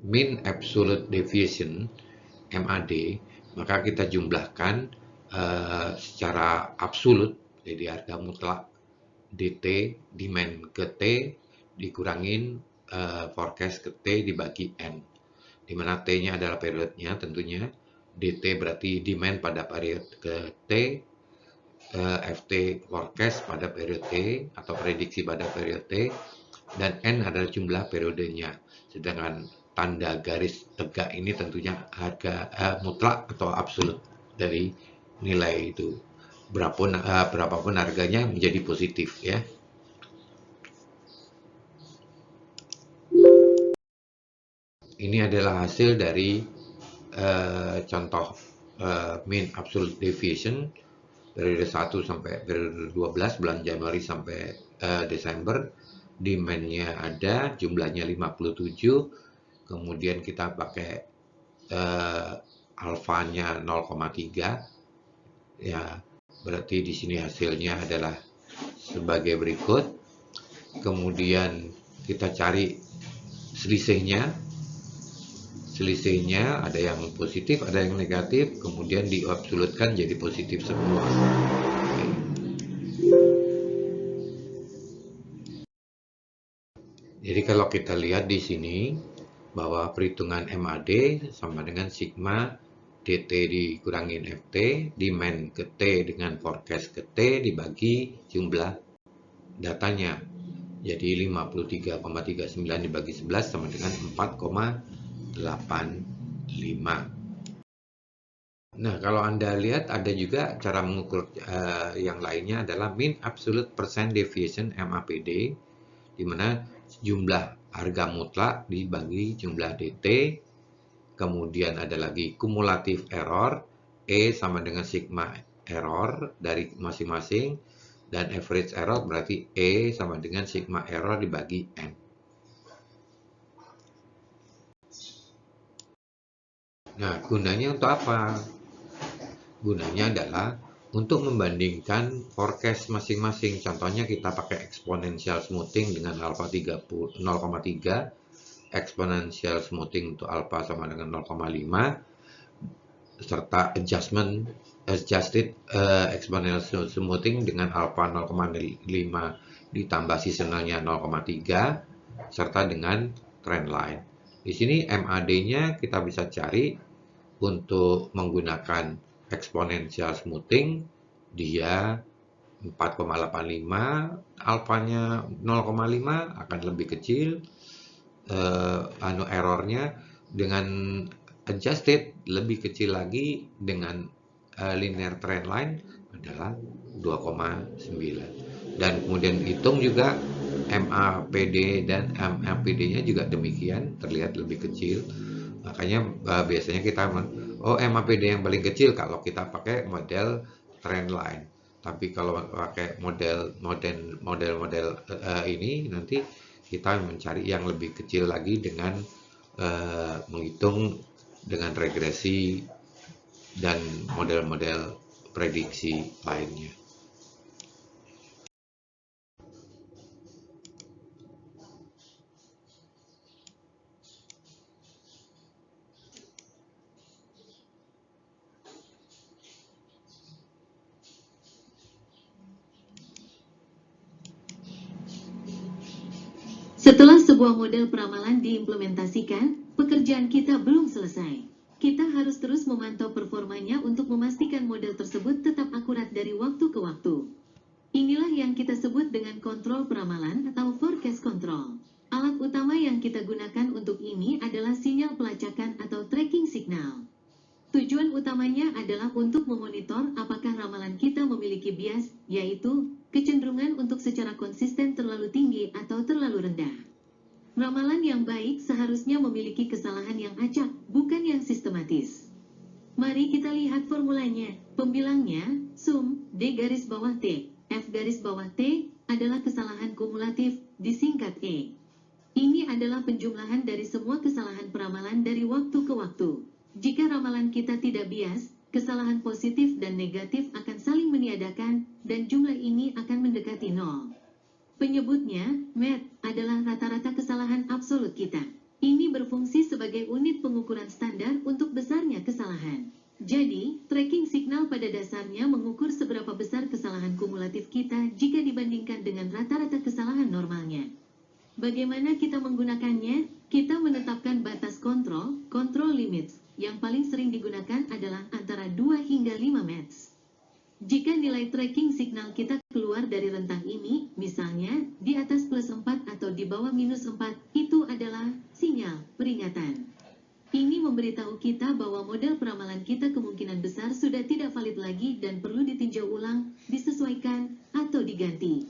[SPEAKER 2] mean absolute deviation, MAD. Maka kita jumlahkan secara absolut, jadi harga mutlak DT, demand ke T, dikurangin forecast ke T dibagi N, di mana T-nya adalah periodnya tentunya, DT berarti demand pada periode ke T, FT forecast pada periode T atau prediksi pada periode T, dan N adalah jumlah periodenya. Sedangkan tanda garis tegak ini tentunya harga mutlak atau absolut dari nilai itu. berapapun harganya menjadi positif ya. Ini adalah hasil dari contoh mean absolute deviation periode 1 sampai periode 12 bulan Januari sampai Desember. Demand-nya ada, jumlahnya 57, kemudian kita pakai alfanya 0,3 ya, berarti di sini hasilnya adalah sebagai berikut. Kemudian kita cari selisihnya ada yang positif, ada yang negatif, kemudian diabsolutkan jadi positif semua. Oke. Jadi kalau kita lihat di sini bahwa perhitungan MAD sama dengan sigma DT dikurangin FT, demand ke T dengan forecast ke T dibagi jumlah datanya. Jadi 53,39 dibagi 11 sama dengan 4,85. Nah, kalau Anda lihat ada juga cara mengukur yang lainnya adalah mean absolute percent deviation MAPD, di mana jumlah harga mutlak dibagi jumlah DT. Kemudian ada lagi kumulatif error, E sama dengan sigma error dari masing-masing, dan average error berarti E sama dengan sigma error dibagi M. Nah, gunanya untuk apa? Gunanya adalah untuk membandingkan forecast masing-masing. Contohnya kita pakai exponential smoothing dengan alpha 0,3, exponential smoothing untuk alpha sama dengan 0,5, serta adjusted exponential smoothing dengan alpha 0,5 ditambah seasonalnya 0,3 serta dengan trend line. Di sini MAD-nya kita bisa cari untuk menggunakan exponential smoothing, dia 4,85, alfanya 0,5 akan lebih kecil, errornya. Dengan adjusted lebih kecil lagi, dengan linear trend line adalah 2,9. Dan kemudian hitung juga MAPD dan MAPD-nya juga demikian, terlihat lebih kecil. Makanya biasanya kita MAPD yang paling kecil kalau kita pakai model trend line. Tapi kalau pakai model ini nanti kita mencari yang lebih kecil lagi dengan menghitung dengan regresi dan model-model prediksi lainnya.
[SPEAKER 1] Setelah sebuah model peramalan diimplementasikan, pekerjaan kita belum selesai. Kita harus terus memantau performanya untuk memastikan model tersebut tetap akurat dari waktu ke waktu. Inilah yang kita sebut dengan kontrol peramalan atau forecast control. Alat utama yang kita gunakan untuk ini adalah sinyal pelacakan atau tracking signal. Tujuan utamanya adalah untuk memonitor apakah ramalan kita memiliki bias, yaitu kecenderungan untuk secara konsisten terlalu tinggi atau terlalu rendah. Ramalan yang baik seharusnya memiliki kesalahan yang acak, bukan yang sistematis. Mari kita lihat formulanya. Pembilangnya, sum, D garis bawah T, F garis bawah T, adalah kesalahan kumulatif, disingkat E. Ini adalah penjumlahan dari semua kesalahan peramalan dari waktu ke waktu. Jika ramalan kita tidak bias, kesalahan positif dan negatif akan saling meniadakan, dan jumlah ini akan mendekati nol. Penyebutnya, MET, adalah rata-rata kesalahan absolut kita. Ini berfungsi sebagai unit pengukuran standar untuk besarnya kesalahan. Jadi, tracking signal pada dasarnya mengukur seberapa besar kesalahan kumulatif kita jika dibandingkan dengan rata-rata kesalahan normalnya. Bagaimana kita menggunakannya? Kita menetapkan batas control limits. Yang paling sering digunakan adalah antara 2 hingga 5 METs. Jika nilai tracking signal kita keluar dari rentang ini, misalnya di atas +4 atau di bawah -4, itu adalah sinyal peringatan. Ini memberitahu kita bahwa model peramalan kita kemungkinan besar sudah tidak valid lagi dan perlu ditinjau ulang, disesuaikan, atau diganti.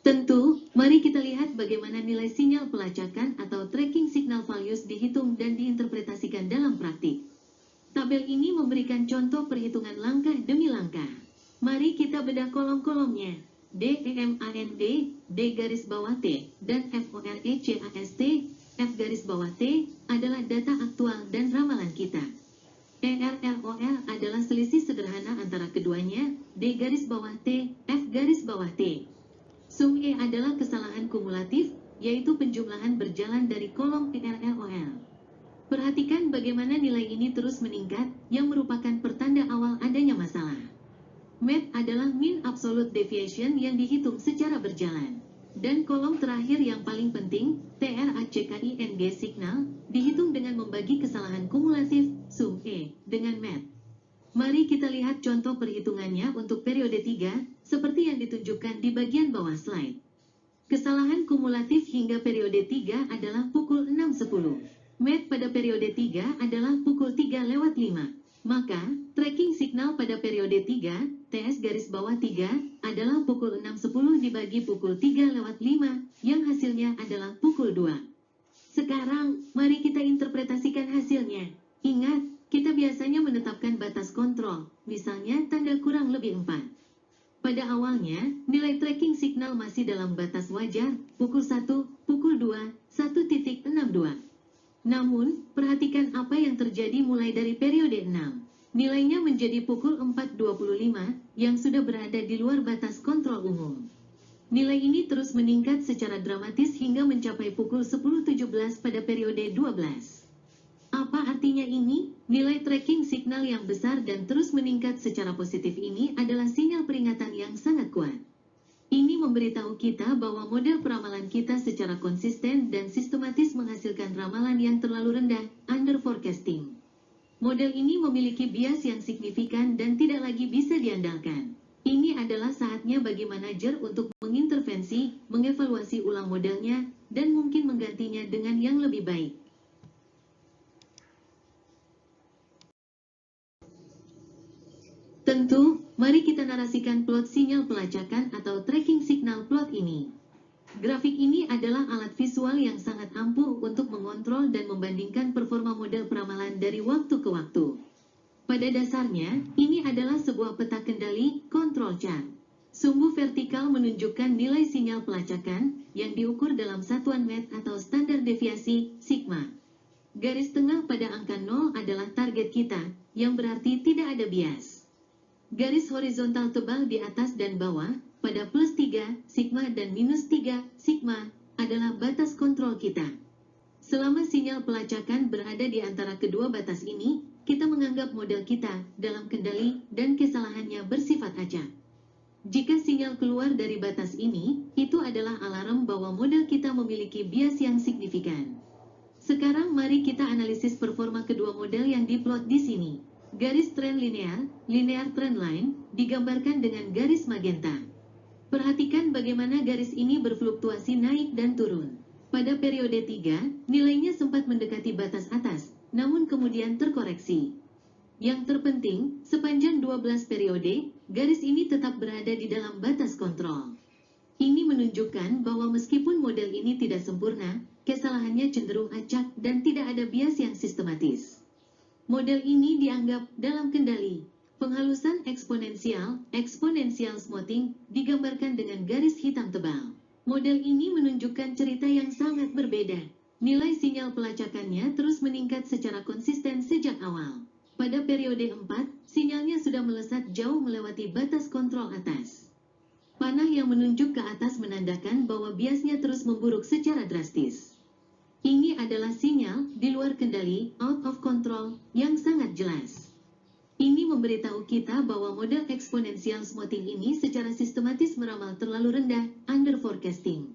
[SPEAKER 1] Tentu, mari kita lihat bagaimana nilai sinyal pelacakan atau tracking signal values dihitung dan diinterpretasikan dalam praktik. Tabel ini memberikan contoh perhitungan langkah demi langkah. Mari kita bedah kolom-kolomnya. DEMAND, D garis bawah T, dan FOLECAST, F garis bawah T, adalah data aktual dan ramalan kita. ERLOL adalah selisih sederhana antara keduanya, D garis bawah T, F garis bawah T. Sum E adalah kesalahan kumulatif, yaitu penjumlahan berjalan dari kolom ERLOL. Perhatikan bagaimana nilai ini terus meningkat, yang merupakan pertanda awal adanya masalah. MAD adalah mean absolute deviation yang dihitung secara berjalan. Dan kolom terakhir yang paling penting, TRACKING signal, dihitung dengan membagi kesalahan kumulatif, sum E, dengan MAD. Mari kita lihat contoh perhitungannya untuk periode 3, seperti yang ditunjukkan di bagian bawah slide. Kesalahan kumulatif hingga periode 3 adalah pukul 6.10. MAD pada periode 3 adalah pukul 3:05. Maka, tracking signal pada periode 3, TS garis bawah 3, adalah pukul 6.10 dibagi pukul 3:05, yang hasilnya adalah pukul 2. Sekarang, mari kita interpretasikan hasilnya. Ingat, kita biasanya menetapkan batas kontrol, misalnya tanda kurang lebih 4. Pada awalnya, nilai tracking signal masih dalam batas wajar, pukul 1, pukul 2, 1.62. Namun, perhatikan apa yang terjadi mulai dari periode 6. Nilainya menjadi pukul 4.25, yang sudah berada di luar batas kontrol umum. Nilai ini terus meningkat secara dramatis hingga mencapai pukul 10.17 pada periode 12. Apa artinya ini? Nilai tracking signal yang besar dan terus meningkat secara positif ini adalah sinyal peringatan yang sangat kuat. Ini memberitahu kita bahwa model peramalan kita secara konsisten dan sistematis menghasilkan ramalan yang terlalu rendah, under forecasting. Model ini memiliki bias yang signifikan dan tidak lagi bisa diandalkan. Ini adalah saatnya bagi manajer untuk mengintervensi, mengevaluasi ulang modelnya, dan mungkin menggantinya dengan yang lebih baik. Tentu, mari kita narasikan plot sinyal pelacakan atau tracking signal plot ini. Grafik ini adalah alat visual yang sangat ampuh untuk mengontrol dan membandingkan performa model peramalan dari waktu ke waktu. Pada dasarnya, ini adalah sebuah peta kendali, control chart. Sumbu vertikal menunjukkan nilai sinyal pelacakan, yang diukur dalam satuan MET atau standar deviasi, sigma. Garis tengah pada angka 0 adalah target kita, yang berarti tidak ada bias. Garis horizontal tebal di atas dan bawah, pada plus 3, sigma dan minus 3, sigma, adalah batas kontrol kita. Selama sinyal pelacakan berada di antara kedua batas ini, kita menganggap model kita dalam kendali dan kesalahannya bersifat acak. Jika sinyal keluar dari batas ini, itu adalah alarm bahwa model kita memiliki bias yang signifikan. Sekarang mari kita analisis performa kedua model yang diplot di sini. Garis tren linear, linear trend line, digambarkan dengan garis magenta. Perhatikan bagaimana garis ini berfluktuasi naik dan turun. Pada periode 3, nilainya sempat mendekati batas atas, namun kemudian terkoreksi. Yang terpenting, sepanjang 12 periode, garis ini tetap berada di dalam batas kontrol. Ini menunjukkan bahwa meskipun model ini tidak sempurna, kesalahannya cenderung acak dan tidak ada bias yang sistematis. Model ini dianggap dalam kendali. Penghalusan eksponensial, exponential smoothing, digambarkan dengan garis hitam tebal. Model ini menunjukkan cerita yang sangat berbeda. Nilai sinyal pelacakannya terus meningkat secara konsisten sejak awal. Pada periode 4, sinyalnya sudah melesat jauh melewati batas kontrol atas. Panah yang menunjuk ke atas menandakan bahwa biasnya terus memburuk secara drastis. Ini adalah sinyal di luar kendali, out of control, yang sangat jelas. Ini memberitahu kita bahwa model eksponensial smoothing ini secara sistematis meramal terlalu rendah, under forecasting.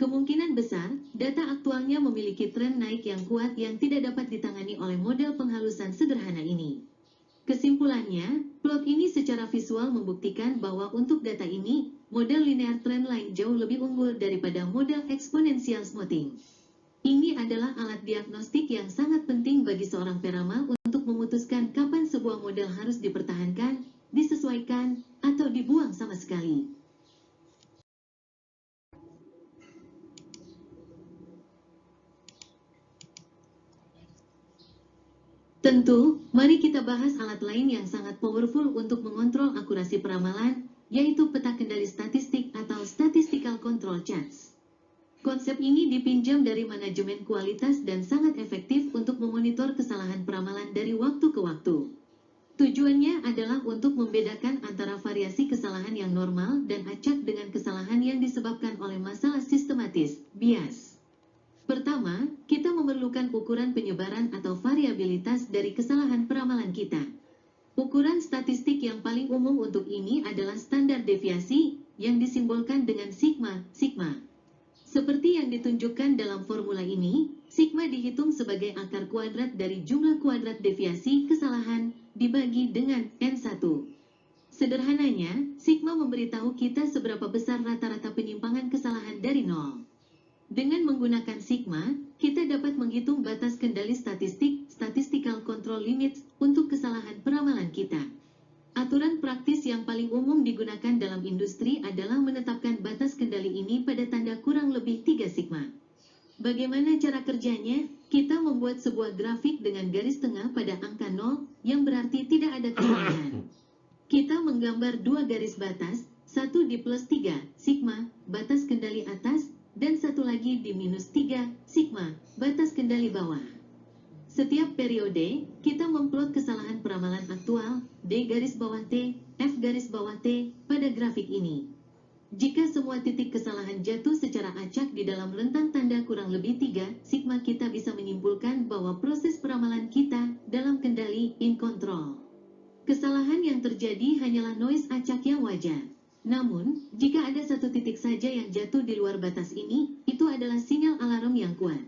[SPEAKER 1] Kemungkinan besar, data aktualnya memiliki tren naik yang kuat yang tidak dapat ditangani oleh model penghalusan sederhana ini. Kesimpulannya, plot ini secara visual membuktikan bahwa untuk data ini, model linear trendline jauh lebih unggul daripada model exponential smoothing. Ini adalah alat diagnostik yang sangat penting bagi seorang peramal untuk memutuskan kapan sebuah model harus dipertahankan, disesuaikan, atau dibuang sama sekali. Tentu, mari kita bahas alat lain yang sangat powerful untuk mengontrol akurasi peramalan, yaitu peta kendali statistik atau statistical control charts. Konsep ini dipinjam dari manajemen kualitas dan sangat efektif untuk memonitor kesalahan peramalan dari waktu ke waktu. Tujuannya adalah untuk membedakan antara variasi kesalahan yang normal dan acak dengan kesalahan yang disebabkan oleh masalah sistematis, bias. Pertama, kita memerlukan ukuran penyebaran atau variabilitas dari kesalahan peramalan kita. Ukuran statistik yang paling umum untuk ini adalah standar deviasi, yang disimbolkan dengan sigma. Seperti yang ditunjukkan dalam formula ini, sigma dihitung sebagai akar kuadrat dari jumlah kuadrat deviasi kesalahan dibagi dengan N1. Sederhananya, sigma memberitahu kita seberapa besar rata-rata penyimpangan kesalahan dari nol. Dengan menggunakan sigma, kita dapat menghitung batas kendali statistik, statistical control limits, untuk kesalahan peramalan kita. Aturan praktis yang paling umum digunakan dalam industri adalah menetapkan batas kendali ini pada tanda kurang lebih 3 sigma. Bagaimana cara kerjanya? Kita membuat sebuah grafik dengan garis tengah pada angka 0, yang berarti tidak ada kesalahan. Kita menggambar dua garis batas, satu di plus 3, sigma, batas kendali atas, dan satu lagi di minus 3, sigma, batas kendali bawah. Setiap periode, kita memplot kesalahan peramalan aktual, D garis bawah T, F garis bawah T, pada grafik ini. Jika semua titik kesalahan jatuh secara acak di dalam rentang tanda kurang lebih 3, sigma, kita bisa menyimpulkan bahwa proses peramalan kita dalam kendali in control. Kesalahan yang terjadi hanyalah noise acak yang wajar. Namun, jika ada satu titik saja yang jatuh di luar batas ini, itu adalah sinyal alarm yang kuat.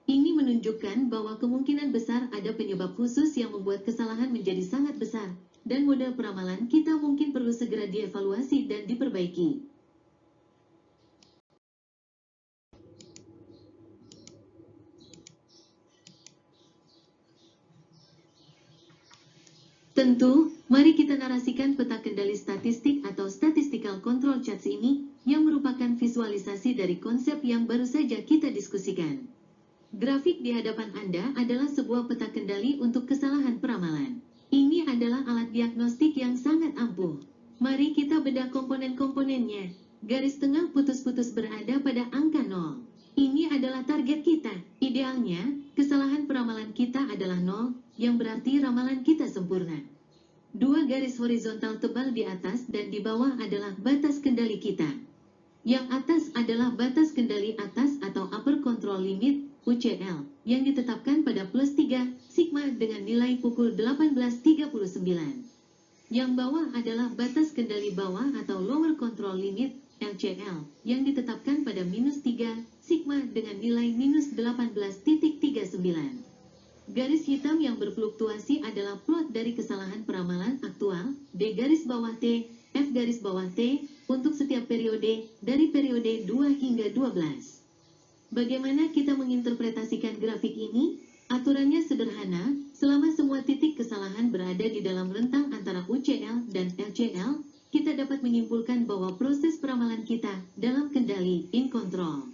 [SPEAKER 1] Ini menunjukkan bahwa kemungkinan besar ada penyebab khusus yang membuat kesalahan menjadi sangat besar, dan model peramalan kita mungkin perlu segera dievaluasi dan diperbaiki. Tentu, mari kita narasikan peta kendali statistik atau statistical control charts ini, yang merupakan visualisasi dari konsep yang baru saja kita diskusikan. Grafik di hadapan Anda adalah sebuah peta kendali untuk kesalahan peramalan. Ini adalah alat diagnostik yang sangat ampuh. Mari kita bedah komponen-komponennya. Garis tengah putus-putus berada pada angka 0. Ini adalah target kita. Idealnya, kesalahan peramalan kita adalah 0, yang berarti ramalan kita sempurna. Dua garis horizontal tebal di atas dan di bawah adalah batas kendali kita. Yang atas adalah batas kendali atas atau upper control limit, UCL, yang ditetapkan pada plus 3, sigma dengan nilai pukul 18.39. Yang bawah adalah batas kendali bawah atau lower control limit, LCL, yang ditetapkan pada minus 3, sigma dengan nilai minus 18.39. Garis hitam yang berfluktuasi adalah plot dari kesalahan peramalan aktual, D garis bawah T, F garis bawah T, untuk setiap periode, dari periode 2 hingga 12. Bagaimana kita menginterpretasikan grafik ini? Aturannya sederhana, selama semua titik kesalahan berada di dalam rentang antara UCL dan LCL, kita dapat menyimpulkan bahwa proses peramalan kita dalam kendali in control.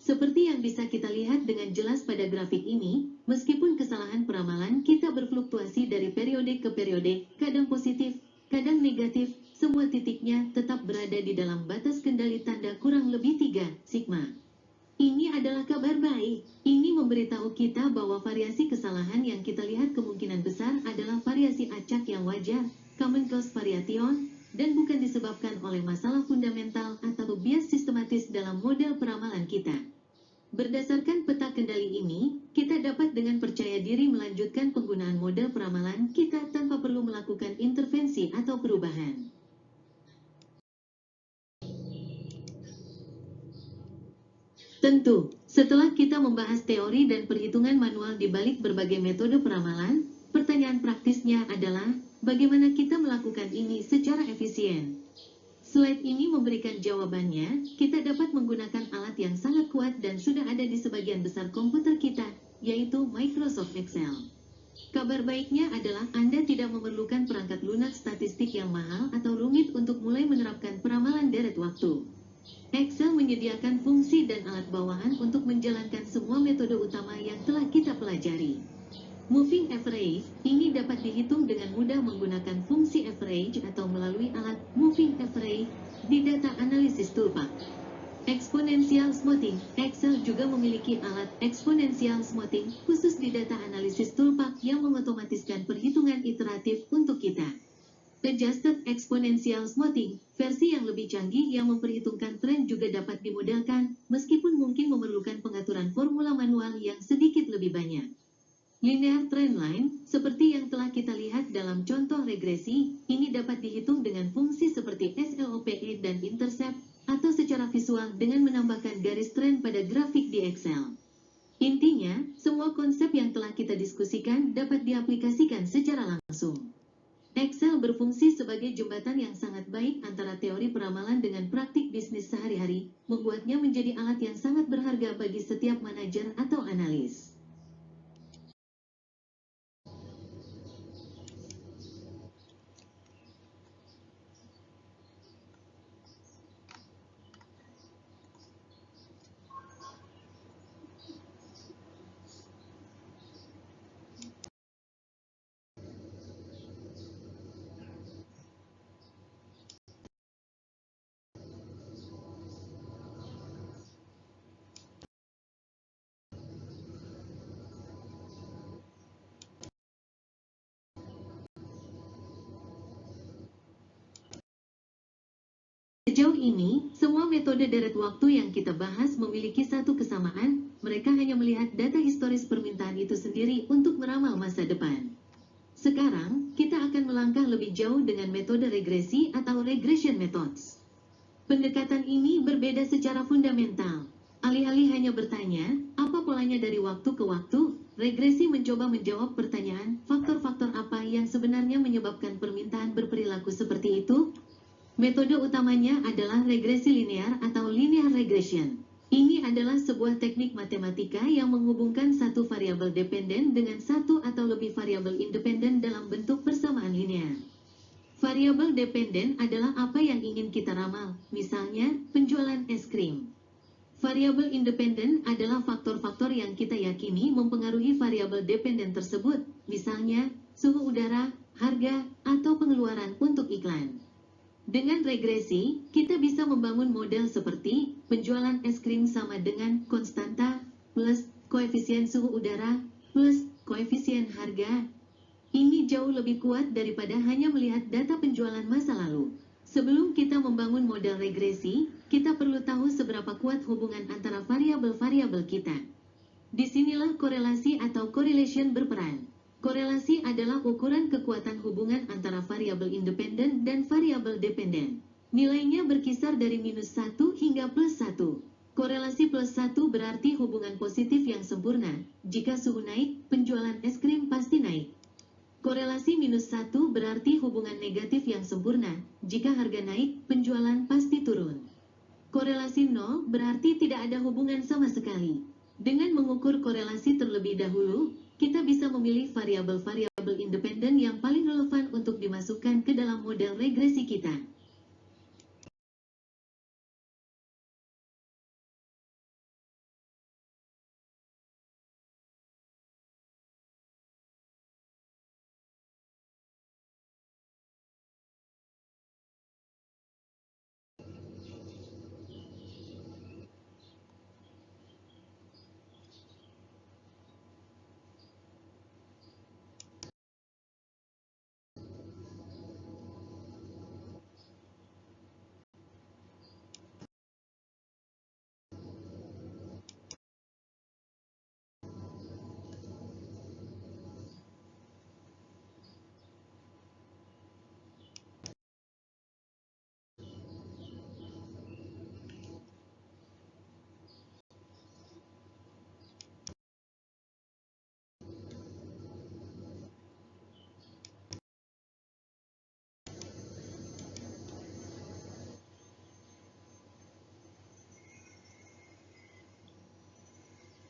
[SPEAKER 1] Seperti yang bisa kita lihat dengan jelas pada grafik ini, meskipun kesalahan peramalan kita berfluktuasi dari periode ke periode, kadang positif, kadang negatif, semua titiknya tetap berada di dalam batas kendali tanda kurang lebih 3, sigma. Ini adalah kabar baik. Ini memberitahu kita bahwa variasi kesalahan yang kita lihat kemungkinan besar adalah variasi acak yang wajar, common cause variation, dan bukan disebabkan oleh masalah fundamental atau bias sistematis dalam model peramalan kita. Berdasarkan peta kendali ini, kita dapat dengan percaya diri melanjutkan penggunaan model peramalan kita tanpa perlu melakukan intervensi atau perubahan. Tentu, setelah kita membahas teori dan perhitungan manual di balik berbagai metode peramalan, Pertanyaan praktisnya adalah, bagaimana kita melakukan ini secara efisien? Slide ini memberikan jawabannya. Kita dapat menggunakan alat yang sangat kuat dan sudah ada di sebagian besar komputer kita, yaitu Microsoft Excel. Kabar baiknya adalah Anda tidak memerlukan perangkat lunak statistik yang mahal atau rumit untuk mulai menerapkan peramalan deret waktu. Excel menyediakan fungsi dan alat bawahan untuk menjalankan semua metode utama yang telah kita pelajari. Moving average, ini dapat dihitung dengan mudah menggunakan fungsi average atau melalui alat moving average di data analisis toolpath. Exponential smoothing, Excel juga memiliki alat exponential smoothing khusus di data analisis toolpath yang mengotomatiskan perhitungan iteratif untuk kita. Adjusted exponential smoothing, versi yang lebih canggih yang memperhitungkan tren juga dapat dimodalkan, meskipun mungkin memerlukan pengaturan formula manual yang sedikit lebih banyak. Linear trend line, seperti yang telah kita lihat dalam contoh regresi, ini dapat dihitung dengan fungsi seperti SLOPE dan intercept, atau secara visual dengan menambahkan garis tren pada grafik di Excel. Intinya, semua konsep yang telah kita diskusikan dapat diaplikasikan secara langsung. Excel berfungsi sebagai jembatan yang sangat baik antara teori peramalan dengan praktik bisnis sehari-hari, membuatnya menjadi alat yang sangat berharga bagi setiap manajer atau analis. Sejauh ini, semua metode deret waktu yang kita bahas memiliki satu kesamaan, mereka hanya melihat data historis permintaan itu sendiri untuk meramal masa depan. Sekarang, kita akan melangkah lebih jauh dengan metode regresi atau regression methods. Pendekatan ini berbeda secara fundamental. Alih-alih hanya bertanya, apa polanya dari waktu ke waktu, regresi mencoba menjawab pertanyaan, faktor-faktor apa yang sebenarnya menyebabkan permintaan berperilaku seperti itu? Metode utamanya adalah regresi linear atau linear regression. Ini adalah sebuah teknik matematika yang menghubungkan satu variabel dependen dengan satu atau lebih variabel independen dalam bentuk persamaan linear. Variabel dependen adalah apa yang ingin kita ramal, misalnya penjualan es krim. Variabel independen adalah faktor-faktor yang kita yakini mempengaruhi variabel dependen tersebut, misalnya suhu udara, harga, atau pengeluaran untuk iklan. Dengan regresi, kita bisa membangun model seperti penjualan es krim sama dengan konstanta plus koefisien suhu udara plus koefisien harga. Ini jauh lebih kuat daripada hanya melihat data penjualan masa lalu. Sebelum kita membangun model regresi, kita perlu tahu seberapa kuat hubungan antara variabel-variabel kita. Disinilah korelasi atau correlation berperan. Korelasi adalah ukuran kekuatan hubungan antara variabel independen dan variabel dependen. Nilainya berkisar dari -1 hingga +1. Korelasi +1 berarti hubungan positif yang sempurna. Jika suhu naik, penjualan es krim pasti naik. Korelasi -1 berarti hubungan negatif yang sempurna. Jika harga naik, penjualan pasti turun. Korelasi 0 berarti tidak ada hubungan sama sekali. Dengan mengukur korelasi terlebih dahulu, kita bisa memilih variabel-variabel independen yang paling relevan untuk dimasukkan ke dalam model regresi kita.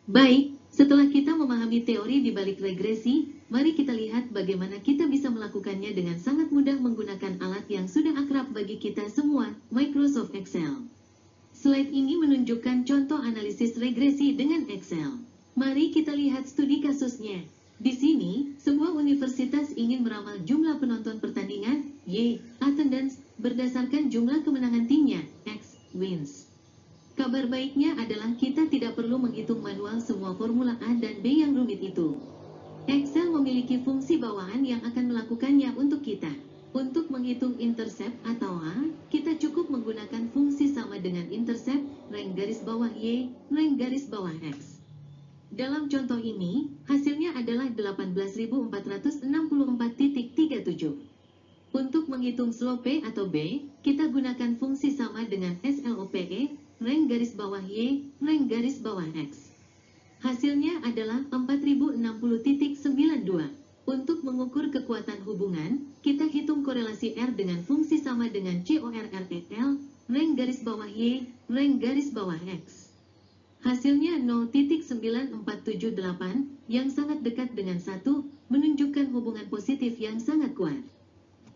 [SPEAKER 1] Baik, setelah kita memahami teori di balik regresi, mari kita lihat bagaimana kita bisa melakukannya dengan sangat mudah menggunakan alat yang sudah akrab bagi kita semua, Microsoft Excel. Slide ini menunjukkan contoh analisis regresi dengan Excel. Mari kita lihat studi kasusnya. Di sini, sebuah universitas ingin meramal jumlah penonton pertandingan, Y, attendance, berdasarkan jumlah kemenangan timnya, X, wins. Kabar baiknya adalah kita tidak perlu menghitung manual semua formula A dan B yang rumit itu. Excel memiliki fungsi bawahan yang akan melakukannya untuk kita. Untuk menghitung intercept atau A, kita cukup menggunakan fungsi sama dengan intercept, rank garis bawah Y, rank garis bawah X. Dalam contoh ini, hasilnya adalah 18.464.37. Untuk menghitung slope atau B, kita gunakan fungsi sama dengan SLOPE, rank garis bawah Y, rank garis bawah X. Hasilnya adalah 4060.92. Untuk mengukur kekuatan hubungan, kita hitung korelasi R dengan fungsi sama dengan CORREL, rank garis bawah Y, rank garis bawah X. Hasilnya 0.9478, yang sangat dekat dengan 1, menunjukkan hubungan positif yang sangat kuat.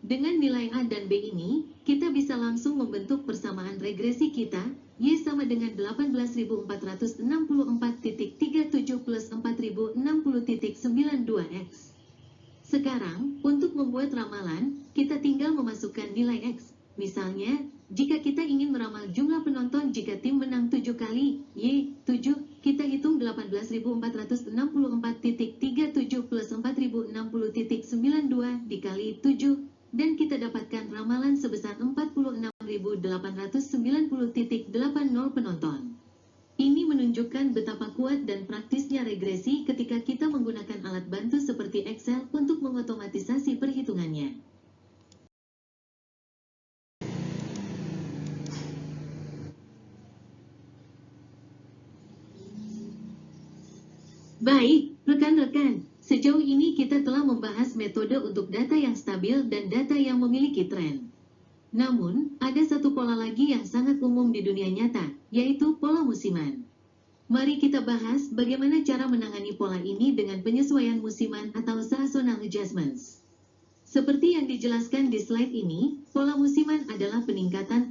[SPEAKER 1] Dengan nilai A dan B ini, kita bisa langsung membentuk persamaan regresi kita, Y sama dengan 18.464.37 plus 4060.92X. Sekarang, untuk membuat ramalan, kita tinggal memasukkan nilai X. Misalnya, jika kita ingin meramal jumlah penonton jika tim menang 7 kali, Y, 7, kita hitung 18.464.37 plus 4060.92 dikali 7, dan kita dapatkan ramalan sebesar 46.890.80 penonton. Ini menunjukkan betapa kuat dan praktisnya regresi ketika kita menggunakan alat bantu seperti Excel untuk mengotomatisasi perhitungannya. Baik, rekan-rekan, sejauh ini kita telah membahas metode untuk data yang stabil dan data yang memiliki tren. Namun, ada satu pola lagi yang sangat umum di dunia nyata, yaitu pola musiman. Mari kita bahas bagaimana cara menangani pola ini dengan penyesuaian musiman atau seasonal adjustments. Seperti yang dijelaskan di slide ini, pola musiman adalah peningkatan